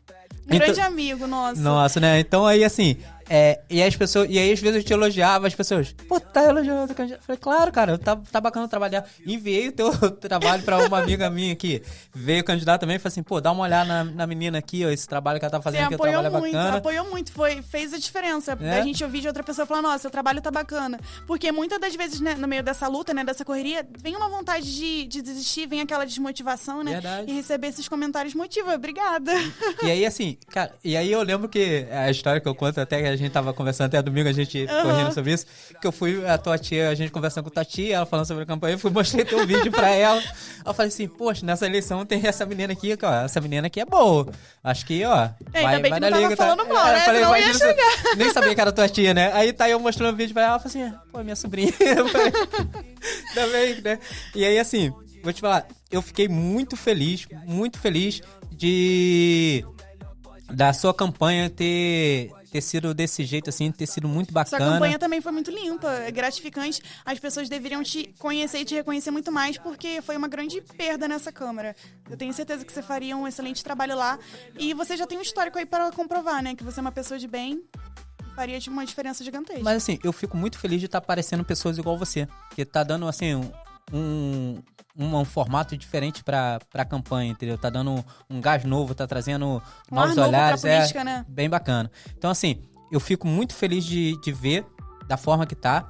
Grande amigo, nossa. Nossa, né? Então aí, assim, e as pessoas, e aí às vezes eu te elogiava, as pessoas, pô, tá elogiando o candidato. Falei, claro, cara, tá bacana trabalhar. Enviei o teu trabalho pra uma amiga minha que veio candidato também, falei assim, pô, dá uma olhada na menina aqui, ó, esse trabalho que ela tá fazendo aqui, o trabalho é bacana. Apoiou muito, fez a diferença. A gente ouvir de outra pessoa falar, nossa, seu trabalho tá bacana. Porque muitas das vezes, né, no meio dessa luta, né, dessa correria, vem uma vontade de desistir, vem aquela desmotivação, né? Verdade. E receber esses comentários motiva. Obrigada. E aí, assim, cara, e aí eu lembro que a história que eu conto, até que a gente tava conversando, até domingo a gente correndo sobre isso, que eu fui, a tua tia, a gente conversando com tua tia, ela falando sobre a campanha, eu fui mostrei teu vídeo pra ela. Eu falei assim, poxa, nessa eleição tem essa menina aqui, ó, essa menina aqui é boa. Acho que, ó, ainda bem que não liga, tava falando mal, né? Falei, senão ia chegar. Nem sabia que era tua tia, né? Aí tá eu mostrando o vídeo pra ela, ela falou assim, pô, minha sobrinha. Eu falei, também, né? E aí, assim, vou te falar, eu fiquei muito feliz da sua campanha ter sido desse jeito, assim, ter sido muito bacana. Sua campanha também foi muito limpa, é gratificante. As pessoas deveriam te conhecer e te reconhecer muito mais, porque foi uma grande perda nessa Câmara. Eu tenho certeza que você faria um excelente trabalho lá. E você já tem um histórico aí para comprovar, né? Que você é uma pessoa de bem, faria uma diferença gigantesca. Mas, assim, eu fico muito feliz de estar aparecendo pessoas igual você, que tá dando, assim, um formato diferente pra campanha, entendeu? Tá dando um gás novo, tá trazendo novos olhares. Pra política, né? Bem bacana. Então, assim, eu fico muito feliz de ver da forma que tá.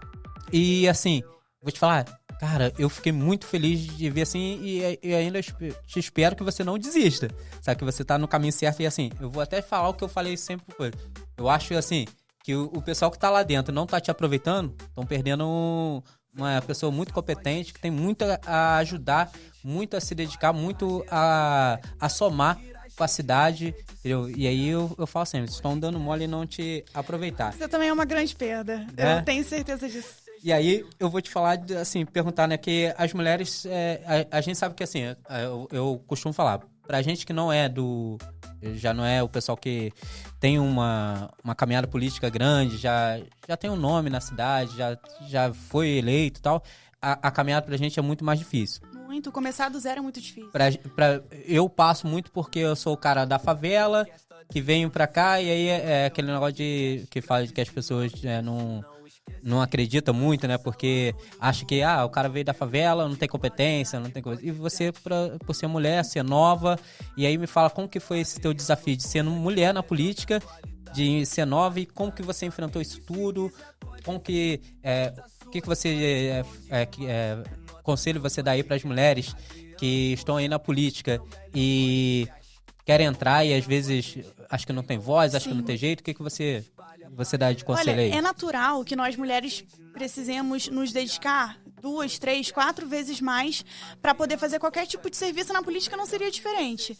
E, assim, vou te falar, Cara, eu fiquei muito feliz de ver assim e ainda te espero que você não desista. Sabe, que você tá no caminho certo e assim, eu vou até falar o que eu falei sempre pro Coelho. Eu acho assim, que o pessoal que tá lá dentro não tá te aproveitando, estão perdendo uma pessoa muito competente, que tem muito a ajudar, muito a se dedicar, muito a somar com a cidade, entendeu? E aí eu falo assim, eles estão dando mole e não te aproveitar. Isso também é uma grande perda, eu tenho certeza disso. E aí, eu vou te falar, assim, perguntar, né, que as mulheres, a gente sabe que, assim, eu costumo falar, pra gente que não é já não é o pessoal que tem uma caminhada política grande, já tem um nome na cidade, já foi eleito e tal, a caminhada pra gente é muito mais difícil. Muito, começar do zero é muito difícil. Eu passo muito porque eu sou o cara da favela, que venho pra cá, e aí é aquele negócio que fala que as pessoas não acredita muito, né? Porque acha que o cara veio da favela, não tem competência, não tem coisa. E você, por ser mulher, ser nova, e aí me fala como que foi esse teu desafio de ser mulher na política, de ser nova, e como que você enfrentou isso tudo, como que... o que você... conselho você dá aí para as mulheres que estão aí na política e querem entrar e às vezes acho que não tem voz, acho que não tem jeito, o que você dá de conselho aí? Olha, é natural que nós mulheres precisemos nos dedicar 2, 3, 4 vezes mais para poder fazer qualquer tipo de serviço. Na política não seria diferente.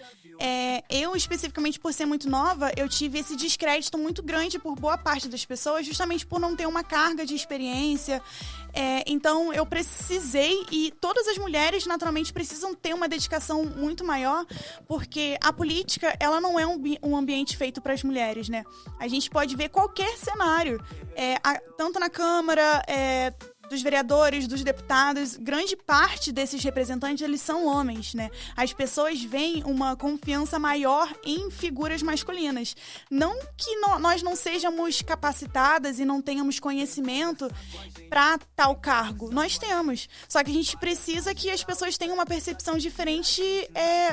Eu, especificamente por ser muito nova, eu tive esse descrédito muito grande por boa parte das pessoas, justamente por não ter uma carga de experiência. Então, eu precisei, e todas as mulheres, naturalmente, precisam ter uma dedicação muito maior, porque a política, ela não é um ambiente feito para as mulheres, né? A gente pode ver qualquer cenário, tanto na Câmara, dos vereadores, dos deputados, grande parte desses representantes, eles são homens, né? As pessoas veem uma confiança maior em figuras masculinas. Não que nós não sejamos capacitadas e não tenhamos conhecimento para tal cargo. Nós temos. Só que a gente precisa que as pessoas tenham uma percepção diferente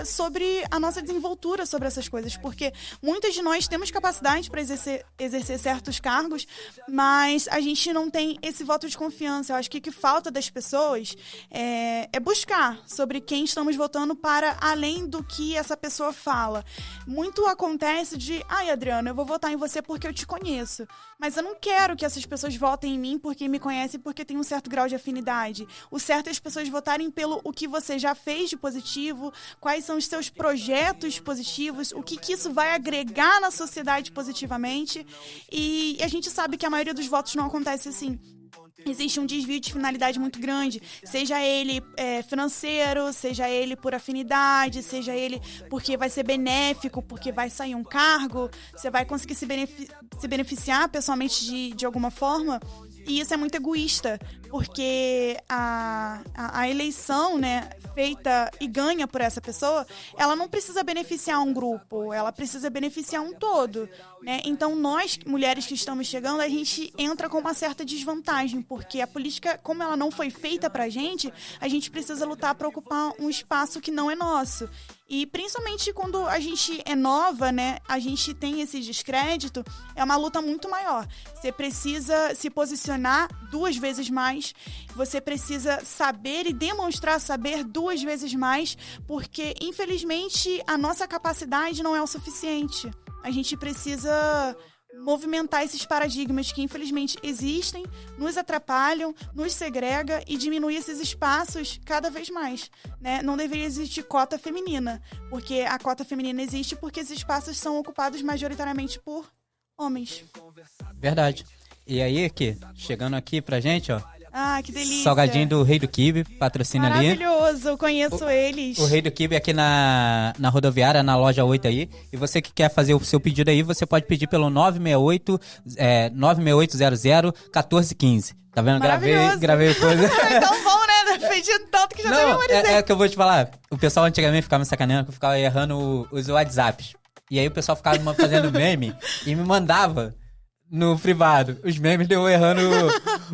sobre a nossa desenvoltura sobre essas coisas, porque muitas de nós temos capacidade para exercer certos cargos, mas a gente não tem esse voto de confiança. Eu acho que o que falta das pessoas é buscar sobre quem estamos votando para além do que essa pessoa fala. Muito acontece de, Adriana, eu vou votar em você porque eu te conheço, mas eu não quero que essas pessoas votem em mim porque me conhecem, porque tem um certo grau de afinidade. O certo é as pessoas votarem pelo o que você já fez de positivo, quais são os seus projetos positivos, o que isso vai agregar na sociedade positivamente, e a gente sabe que a maioria dos votos não acontece assim. Existe um desvio de finalidade muito grande, seja ele financeiro, seja ele por afinidade, seja ele porque vai ser benéfico, porque vai sair um cargo, você vai conseguir se beneficiar pessoalmente de alguma forma. E isso é muito egoísta, porque a eleição, né, feita e ganha por essa pessoa, ela não precisa beneficiar um grupo, ela precisa beneficiar um todo, né? Então, nós, mulheres que estamos chegando, a gente entra com uma certa desvantagem, porque a política, como ela não foi feita pra gente, a gente precisa lutar para ocupar um espaço que não é nosso. E principalmente quando a gente é nova, né, a gente tem esse descrédito, é uma luta muito maior. Você precisa se posicionar 2 vezes mais, você precisa saber e demonstrar saber 2 vezes mais, porque infelizmente a nossa capacidade não é o suficiente. A gente precisa movimentar esses paradigmas que infelizmente existem, nos atrapalham, nos segrega e diminuir esses espaços cada vez mais, né? Não deveria existir cota feminina, porque a cota feminina existe porque esses espaços são ocupados majoritariamente por homens. Verdade. E aí, chegando aqui pra gente, ó. Que delícia. Salgadinho do Rei do Quibe, patrocina ali. Maravilhoso, conheço eles. O Rei do Quibe aqui na rodoviária, na loja 8 aí. E você que quer fazer o seu pedido aí, você pode pedir pelo 968001415. Tá vendo? Gravei coisa. Então bom, né? Pedindo tanto que já deu memorizei. É que eu vou te falar. O pessoal antigamente ficava me sacaneando, que eu ficava errando os WhatsApps. E aí o pessoal ficava fazendo meme e me mandava no privado os memes de eu errando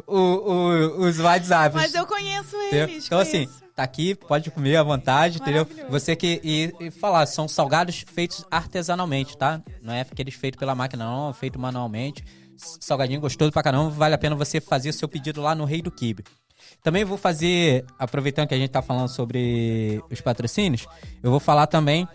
os WhatsApps. Mas eu conheço eles. Então, assim, tá aqui, pode comer à vontade, entendeu? Você que... E falar, são salgados feitos artesanalmente, tá? Não é aqueles feitos pela máquina, não. É feito manualmente. Salgadinho gostoso pra caramba. Vale a pena você fazer o seu pedido lá no Rei do Quibe. Também vou fazer, aproveitando que a gente tá falando sobre os patrocínios, eu vou falar também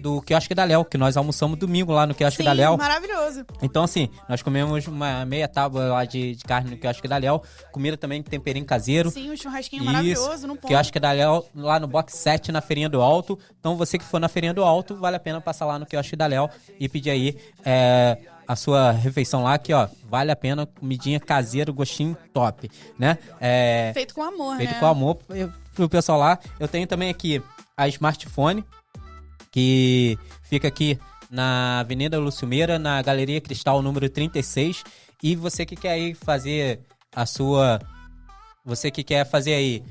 do quiosque da Léo, que nós almoçamos domingo lá no quiosque da Léo. Maravilhoso. Então, assim, nós comemos uma meia tábua lá de carne no quiosque da Léo, comida também de temperinho caseiro. Sim, um churrasquinho maravilhoso no ponto. Quiosque da Léo, lá no Box 7, na Feirinha do Alto. Então, você que for na Feirinha do Alto, vale a pena passar lá no quiosque da Léo e pedir aí a sua refeição lá, que, ó, vale a pena, comidinha caseira, gostinho top, né? Feito com amor, Feito né? com amor pro pessoal lá. Eu tenho também aqui a Smartphone, que fica aqui na Avenida Lúcio Meira, na Galeria Cristal, número 36. E você que quer aí fazer Você que quer fazer aí...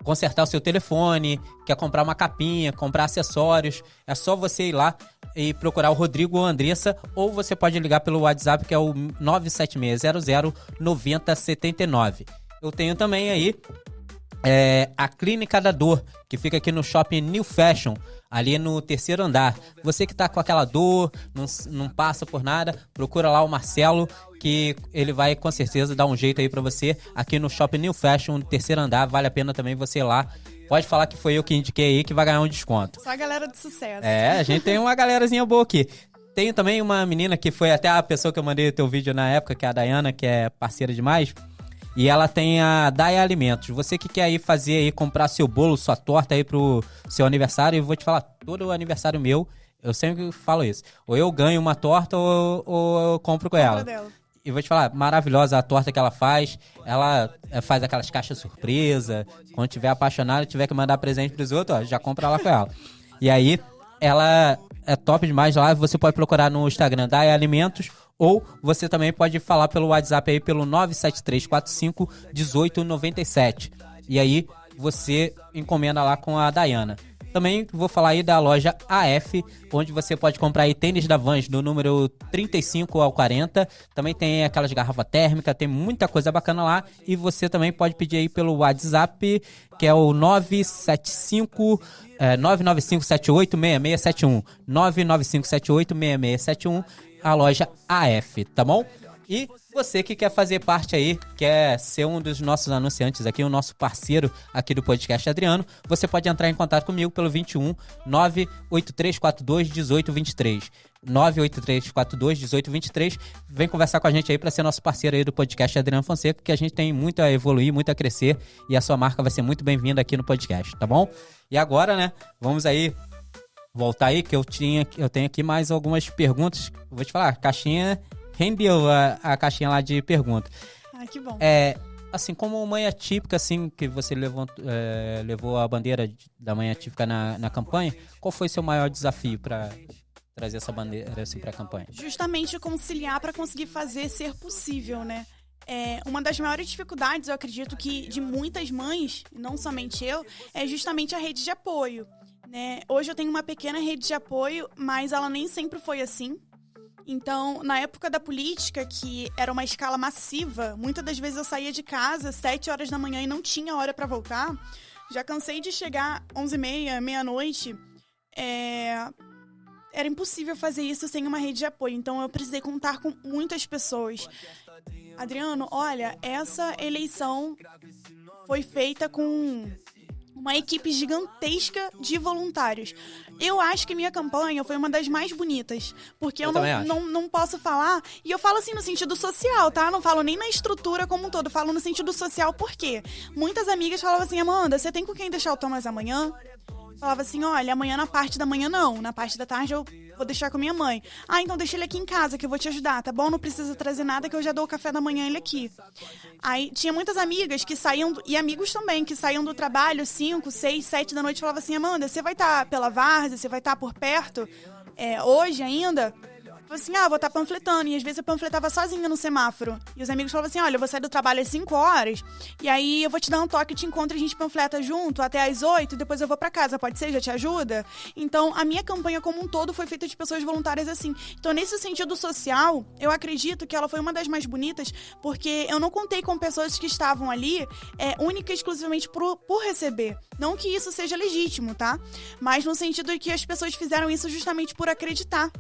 consertar o seu telefone, quer comprar uma capinha, comprar acessórios, é só você ir lá e procurar o Rodrigo ou a Andressa, ou você pode ligar pelo WhatsApp, que é o 976009079. Eu tenho também aí a Clínica da Dor, que fica aqui no Shopping New Fashion, ali no 3º andar. Você que tá com aquela dor, não passa por nada, procura lá o Marcelo, que ele vai com certeza dar um jeito aí pra você, aqui no Shopping New Fashion, no 3º andar. Vale a pena também você ir lá. Pode falar que foi eu que indiquei aí, que vai ganhar um desconto. Só a galera de sucesso. A gente tem uma galerazinha boa aqui. Tenho também uma menina que foi até a pessoa que eu mandei o teu vídeo na época, que é a Dayana, que é parceira demais. E ela tem a Daia Alimentos. Você que quer aí fazer aí, comprar seu bolo, sua torta aí pro seu aniversário, eu vou te falar, todo aniversário meu, eu sempre falo isso. Ou eu ganho uma torta ou eu compro com ela. E vou te falar, maravilhosa a torta que ela faz. Ela faz aquelas caixas surpresa. Quando tiver apaixonado, tiver que mandar presente pros outros, ó, já compra lá com ela. E aí, ela é top demais lá. Você pode procurar no Instagram Daia Alimentos. Ou você também pode falar pelo WhatsApp aí pelo 973451897. E aí você encomenda lá com a Dayana. Também vou falar aí da loja AF, onde você pode comprar aí tênis da Vans do número 35 ao 40. Também tem aquelas garrafas térmicas, tem muita coisa bacana lá. E você também pode pedir aí pelo WhatsApp, que é o 995786671. 995786671. A loja AF, tá bom? E você que quer fazer parte aí, quer ser um dos nossos anunciantes aqui, o nosso parceiro aqui do podcast Adriano, você pode entrar em contato comigo pelo 21 98342 1823. 98342 1823. Vem conversar com a gente aí para ser nosso parceiro aí do podcast Adriano Fonseca, que a gente tem muito a evoluir, muito a crescer, e a sua marca vai ser muito bem-vinda aqui no podcast, tá bom? E agora, né, vamos aí voltar aí, que eu tenho aqui mais algumas perguntas. Vou te falar, a caixinha rendeu a caixinha lá de perguntas. Ah, que bom. Assim, como mãe atípica, assim, que você levou a bandeira da mãe atípica na campanha, qual foi seu maior desafio para trazer essa bandeira assim, para a campanha? Justamente conciliar para conseguir fazer ser possível, né? Uma das maiores dificuldades, eu acredito que de muitas mães, não somente eu, é justamente a rede de apoio. Né? Hoje eu tenho uma pequena rede de apoio, mas ela nem sempre foi assim. Então, na época da política, que era uma escala massiva, muitas das vezes eu saía de casa às 7 horas da manhã e não tinha hora para voltar. Já cansei de chegar 11h30, meia-noite. Era impossível fazer isso sem uma rede de apoio. Então, eu precisei contar com muitas pessoas. Adriano, olha, essa eleição foi feita com uma equipe gigantesca de voluntários. Eu acho que minha campanha foi uma das mais bonitas, porque eu não posso falar, e eu falo assim no sentido social, tá? Não falo nem na estrutura como um todo, falo no sentido social, por quê? Muitas amigas falavam assim, Amanda, você tem com quem deixar o Thomas amanhã? Falava assim, olha, amanhã na parte da manhã não, na parte da tarde eu vou deixar com a minha mãe. Ah, então deixa ele aqui em casa que eu vou te ajudar, tá bom? Não precisa trazer nada que eu já dou o café da manhã ele aqui. Aí tinha muitas amigas que saíam, e amigos também, que saíam do trabalho 5, 6, 7 da noite e falavam assim, Amanda, você vai estar pela várzea, você vai estar por perto, hoje ainda? Eu falei assim, vou estar panfletando. E às vezes eu panfletava sozinha no semáforo. E os amigos falavam assim, olha, eu vou sair do trabalho às 5 horas, e aí eu vou te dar um toque, eu te encontro e a gente panfleta junto até às 8, depois eu vou pra casa, pode ser? Já te ajuda? Então, a minha campanha como um todo foi feita de pessoas voluntárias assim. Então, nesse sentido social, eu acredito que ela foi uma das mais bonitas, porque eu não contei com pessoas que estavam ali única e exclusivamente por receber. Não que isso seja legítimo, tá? Mas no sentido de que as pessoas fizeram isso justamente por acreditar.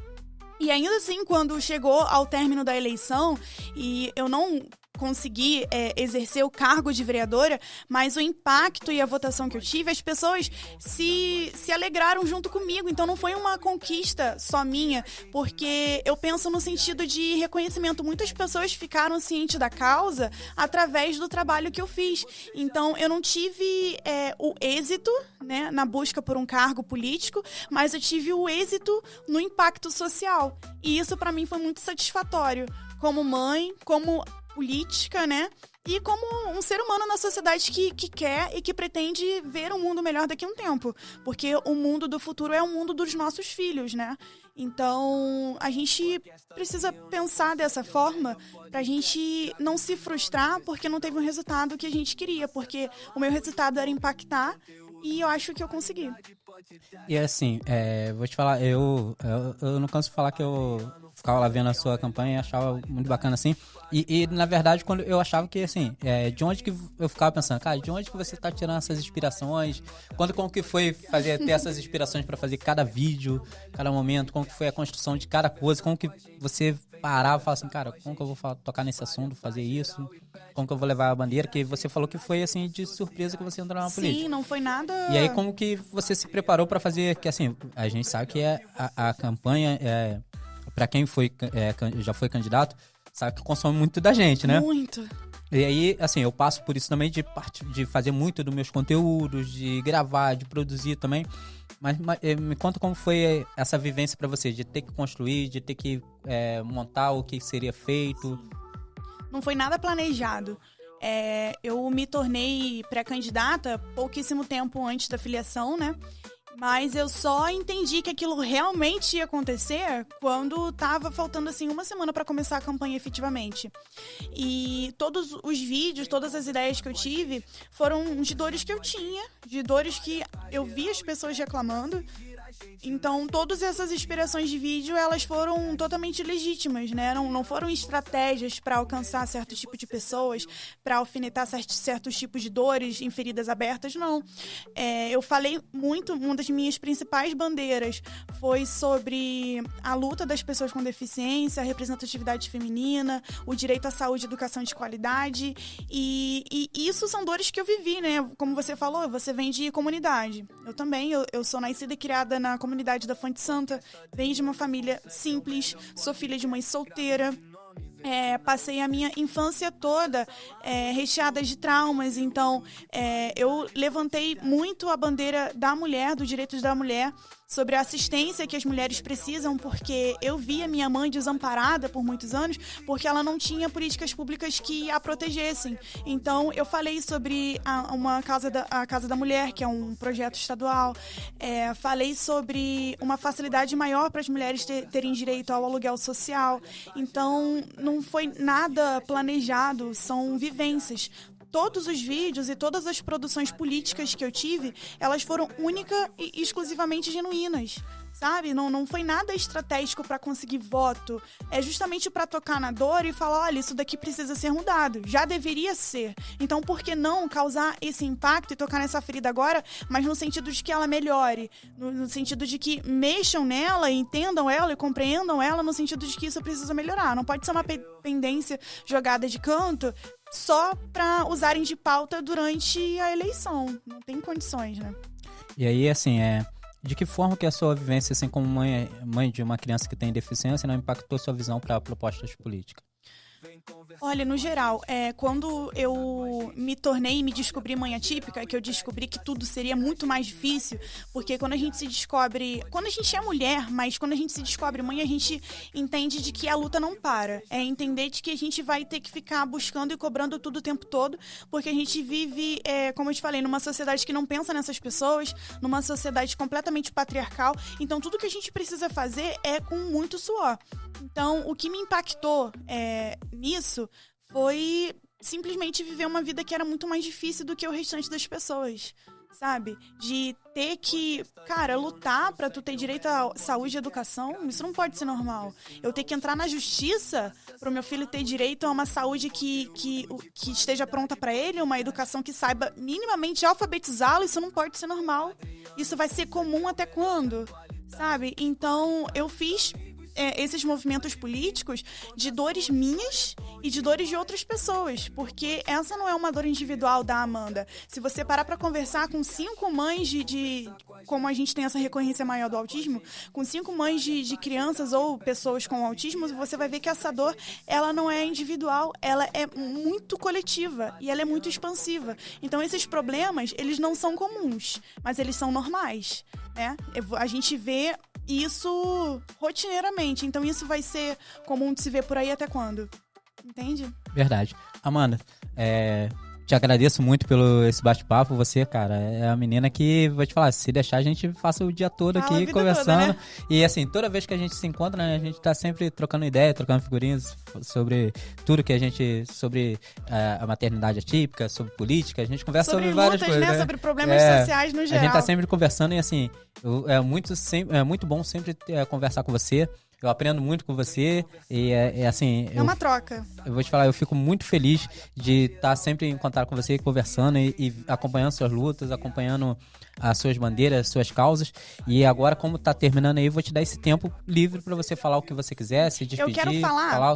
E ainda assim, quando chegou ao término da eleição, e eu não conseguir exercer o cargo de vereadora, mas o impacto e a votação que eu tive, as pessoas se alegraram junto comigo. Então não foi uma conquista só minha, porque eu penso no sentido de reconhecimento. Muitas pessoas ficaram cientes da causa através do trabalho que eu fiz. Então eu não tive o êxito, né, na busca por um cargo político, mas eu tive o êxito no impacto social. E isso para mim foi muito satisfatório. Como mãe, como política, né? E como um ser humano na sociedade que quer e que pretende ver um mundo melhor daqui a um tempo. Porque o mundo do futuro é o mundo dos nossos filhos, né? Então, a gente precisa pensar dessa forma pra gente não se frustrar porque não teve um resultado que a gente queria. Porque o meu resultado era impactar e eu acho que eu consegui. E assim, vou te falar, eu não canso de falar que eu ficava lá vendo a sua campanha e achava muito bacana, assim. E na verdade, quando eu achava que, assim, de onde que eu ficava pensando, cara, de onde que você tá tirando essas inspirações? Como que foi ter essas inspirações pra fazer cada vídeo, cada momento? Como que foi a construção de cada coisa? Como que você parava e falava assim, cara, como que eu vou tocar nesse assunto, fazer isso? Como que eu vou levar a bandeira? Que você falou que foi, assim, de surpresa que você entrou na política. Sim, não foi nada... E aí, como que você se preparou pra fazer? Que, assim, a gente sabe que a campanha, pra quem já foi candidato, sabe que consome muito da gente, né? Muito. E aí, assim, eu passo por isso também de fazer muito dos meus conteúdos, de gravar, de produzir também. Mas me conta como foi essa vivência pra você, de ter que construir, de ter que montar o que seria feito. Não foi nada planejado. Eu me tornei pré-candidata pouquíssimo tempo antes da filiação, né? Mas eu só entendi que aquilo realmente ia acontecer quando tava faltando, assim, uma semana para começar a campanha efetivamente. E todos os vídeos, todas as ideias que eu tive foram de dores que eu tinha, de dores que eu vi as pessoas reclamando. Então, todas essas inspirações de vídeo, elas foram totalmente legítimas, né? Não foram estratégias para alcançar certo tipo de pessoas, para alfinetar certos tipos de dores em feridas abertas, não. Eu falei muito, uma das minhas principais bandeiras foi sobre a luta das pessoas com deficiência, a representatividade feminina, o direito à saúde e educação de qualidade. E isso são dores que eu vivi, né? Como você falou, você vem de comunidade. Eu também, eu sou nascida e criada na comunidade da Fonte Santa, venho de uma família simples, sou filha de mãe solteira. Passei a minha infância toda recheada de traumas, então eu levantei muito a bandeira da mulher, dos direitos da mulher, sobre a assistência que as mulheres precisam, porque eu via minha mãe desamparada por muitos anos, porque ela não tinha políticas públicas que a protegessem. Então, eu falei sobre a Casa da Mulher, que é um projeto estadual, falei sobre uma facilidade maior para as mulheres terem direito ao aluguel social. Então, não foi nada planejado, são vivências. Todos os vídeos e todas as produções políticas que eu tive, elas foram única e exclusivamente genuínas, sabe? Não foi nada estratégico para conseguir voto. É justamente para tocar na dor e falar, olha, isso daqui precisa ser mudado. Já deveria ser. Então, por que não causar esse impacto e tocar nessa ferida agora, mas no sentido de que ela melhore, no sentido de que mexam nela, entendam ela e compreendam ela, no sentido de que isso precisa melhorar. Não pode ser uma pendência jogada de canto só para usarem de pauta durante a eleição. Não tem condições, né? E aí, assim, de que forma que a sua vivência, assim, como mãe de uma criança que tem deficiência, não impactou sua visão para propostas políticas? Olha, no geral, quando eu me tornei e me descobri mãe atípica, que eu descobri que tudo seria muito mais difícil, porque quando a gente se descobre... Quando a gente é mulher, mas quando a gente se descobre mãe, a gente entende de que a luta não para. É entender de que a gente vai ter que ficar buscando e cobrando tudo o tempo todo, porque a gente vive, como eu te falei, numa sociedade que não pensa nessas pessoas, numa sociedade completamente patriarcal. Então, tudo que a gente precisa fazer é com muito suor. Então, o que me impactou nisso foi simplesmente viver uma vida que era muito mais difícil do que o restante das pessoas, sabe? De ter que, cara, lutar pra tu ter direito à saúde e educação, isso não pode ser normal. Eu ter que entrar na justiça pro meu filho ter direito a uma saúde que esteja pronta pra ele, uma educação que saiba minimamente alfabetizá-lo, isso não pode ser normal. Isso vai ser comum até quando, sabe? Então, eu fiz esses movimentos políticos de dores minhas e de dores de outras pessoas, porque essa não é uma dor individual da Amanda. Se você parar para conversar com 5 mães como a gente tem essa recorrência maior do autismo, com 5 mães de crianças ou pessoas com autismo, você vai ver que essa dor, ela não é individual, ela é muito coletiva e ela é muito expansiva. Então, esses problemas, eles não são comuns, mas eles são normais, né? A gente vê isso rotineiramente, então isso vai ser comum de se ver por aí até quando? Entende? Verdade. Amanda, te agradeço muito pelo esse bate-papo. Você, cara, é a menina que, vou te falar, se deixar, a gente passa o dia todo aqui conversando. Toda, né? E assim, toda vez que a gente se encontra, né, a gente tá sempre trocando ideia, trocando figurinhas sobre tudo que a gente... Sobre a maternidade atípica, sobre política, a gente conversa sobre várias lutas, coisas. Né? Sobre problemas sociais no geral. A gente tá sempre conversando e assim, é muito bom sempre conversar com você. Eu aprendo muito com você e assim... É uma troca. Eu vou te falar, eu fico muito feliz de estar sempre em contato com você, conversando e acompanhando suas lutas, acompanhando as suas bandeiras, as suas causas. E agora, como tá terminando aí, eu vou te dar esse tempo livre para você falar o que você quiser, se despedir. Eu quero falar,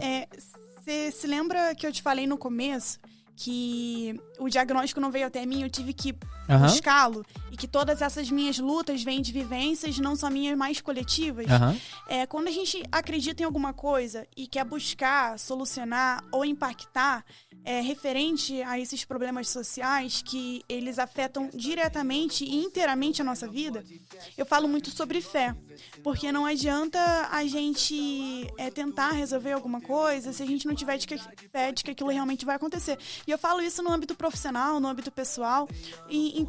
você se lembra que eu te falei no começo que o diagnóstico não veio até mim, eu tive que buscá-lo, e que todas essas minhas lutas vêm de vivências não só minhas, mais coletivas. Quando a gente acredita em alguma coisa e quer buscar, solucionar ou impactar referente a esses problemas sociais que eles afetam diretamente e inteiramente a nossa vida, eu falo muito sobre fé, porque não adianta a gente tentar resolver alguma coisa se a gente não tiver fé de que aquilo realmente vai acontecer. E eu falo isso no âmbito profissional, no âmbito pessoal, e em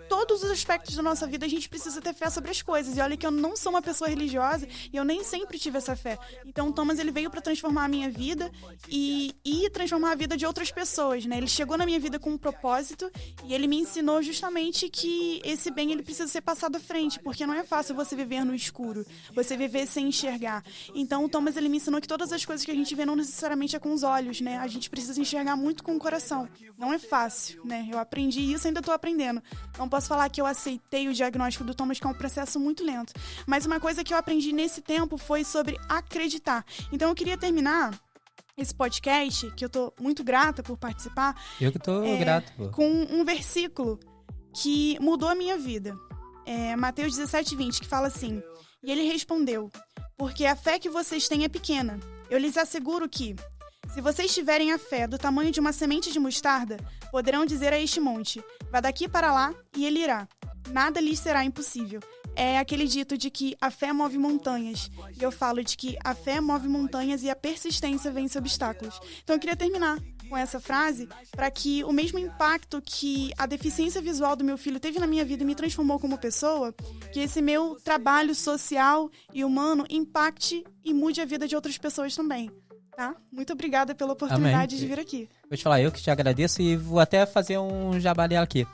todos os aspectos da nossa vida a gente precisa ter fé sobre as coisas. E olha que eu não sou uma pessoa religiosa e eu nem sempre tive essa fé. Então o Thomas, ele veio para transformar a minha vida e transformar a vida de outras pessoas, né? Ele chegou na minha vida com um propósito e ele me ensinou justamente que esse bem, ele precisa ser passado à frente, porque não é fácil você viver no escuro, você viver sem enxergar. Então o Thomas, ele me ensinou que todas as coisas que a gente vê não necessariamente é com os olhos, né? A gente precisa enxergar muito com o coração. Não é fácil, né? Eu aprendi isso e ainda tô aprendendo. Não posso falar que eu aceitei o diagnóstico do Thomas, que é um processo muito lento. Mas uma coisa que eu aprendi nesse tempo foi sobre acreditar. Então eu queria terminar esse podcast, que eu tô muito grata por participar. Eu que tô grato. Pô. Com um versículo que mudou a minha vida. Mateus 17:20, que fala assim: e ele respondeu, porque a fé que vocês têm é pequena. Eu lhes asseguro que, se vocês tiverem a fé do tamanho de uma semente de mostarda, poderão dizer a este monte, vá daqui para lá, e ele irá. Nada lhes será impossível. É aquele dito de que a fé move montanhas. E eu falo de que a fé move montanhas e a persistência vence obstáculos. Então eu queria terminar com essa frase para que o mesmo impacto que a deficiência visual do meu filho teve na minha vida e me transformou como pessoa, que esse meu trabalho social e humano impacte e mude a vida de outras pessoas também. Tá? Muito obrigada pela oportunidade de vir aqui. Vou te falar, eu que te agradeço e vou até fazer um jabá dela aqui.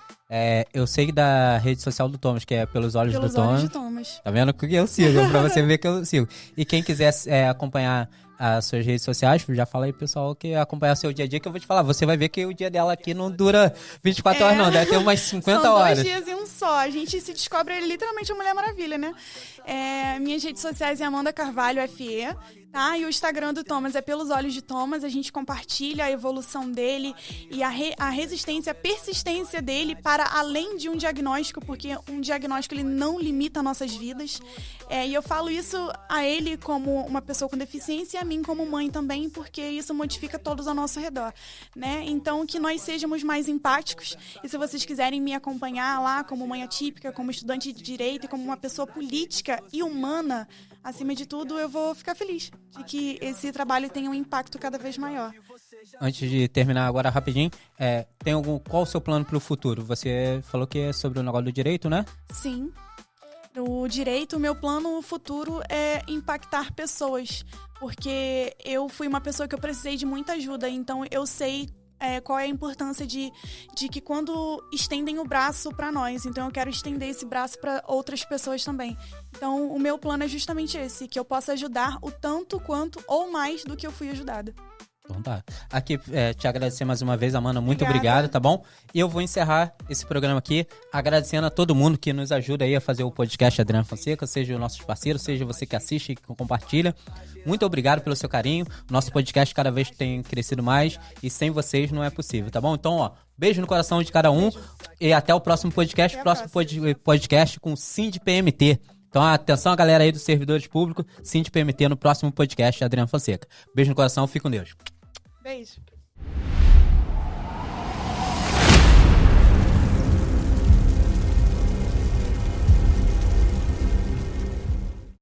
Eu sei da rede social do Thomas, que é Pelos Olhos do Thomas. Pelos Olhos de Thomas. Tá vendo que eu sigo, pra você ver que eu sigo. E quem quiser acompanhar as suas redes sociais, já fala aí, pessoal, que acompanhar o seu dia a dia, que eu vou te falar, você vai ver que o dia dela aqui não dura 24 horas não, deve ter umas 50 horas. São 2 dias e um só, a gente se descobre literalmente a Mulher Maravilha, né? Minhas redes sociais é Amanda Carvalho FE, tá? E o Instagram do Thomas é Pelos Olhos de Thomas, a gente compartilha a evolução dele e a resistência, a persistência dele para além de um diagnóstico, porque um diagnóstico, ele não limita nossas vidas. E eu falo isso a ele como uma pessoa com deficiência e a mim como mãe também, porque isso modifica todos ao nosso redor, né? Então, que nós sejamos mais empáticos, e se vocês quiserem me acompanhar lá como mãe atípica, como estudante de direito e como uma pessoa política e humana, acima de tudo, eu vou ficar feliz de que esse trabalho tenha um impacto cada vez maior. Antes de terminar agora rapidinho, qual o seu plano para o futuro? Você falou que é sobre o negócio do direito, né? Sim. No direito, o meu plano futuro é impactar pessoas, porque eu fui uma pessoa que eu precisei de muita ajuda, então eu sei qual é a importância de que quando estendem o braço para nós, então eu quero estender esse braço para outras pessoas também. Então o meu plano é justamente esse, que eu possa ajudar o tanto quanto ou mais do que eu fui ajudada. Então tá. Aqui, te agradecer mais uma vez, Amanda. Muito Obrigada. obrigado, tá bom? E eu vou encerrar esse programa aqui agradecendo a todo mundo que nos ajuda aí a fazer o podcast Adriano Fonseca, seja os nossos parceiros, seja você que assiste e que compartilha. Muito obrigado pelo seu carinho. Nosso podcast cada vez tem crescido mais e sem vocês não é possível, tá bom? Então, ó, beijo no coração de cada um e até o próximo podcast. Podcast com Sind PMT. Então, atenção, galera aí dos servidores públicos, Sind PMT no próximo podcast Adriano Fonseca. Beijo no coração, fique com Deus. Beijo.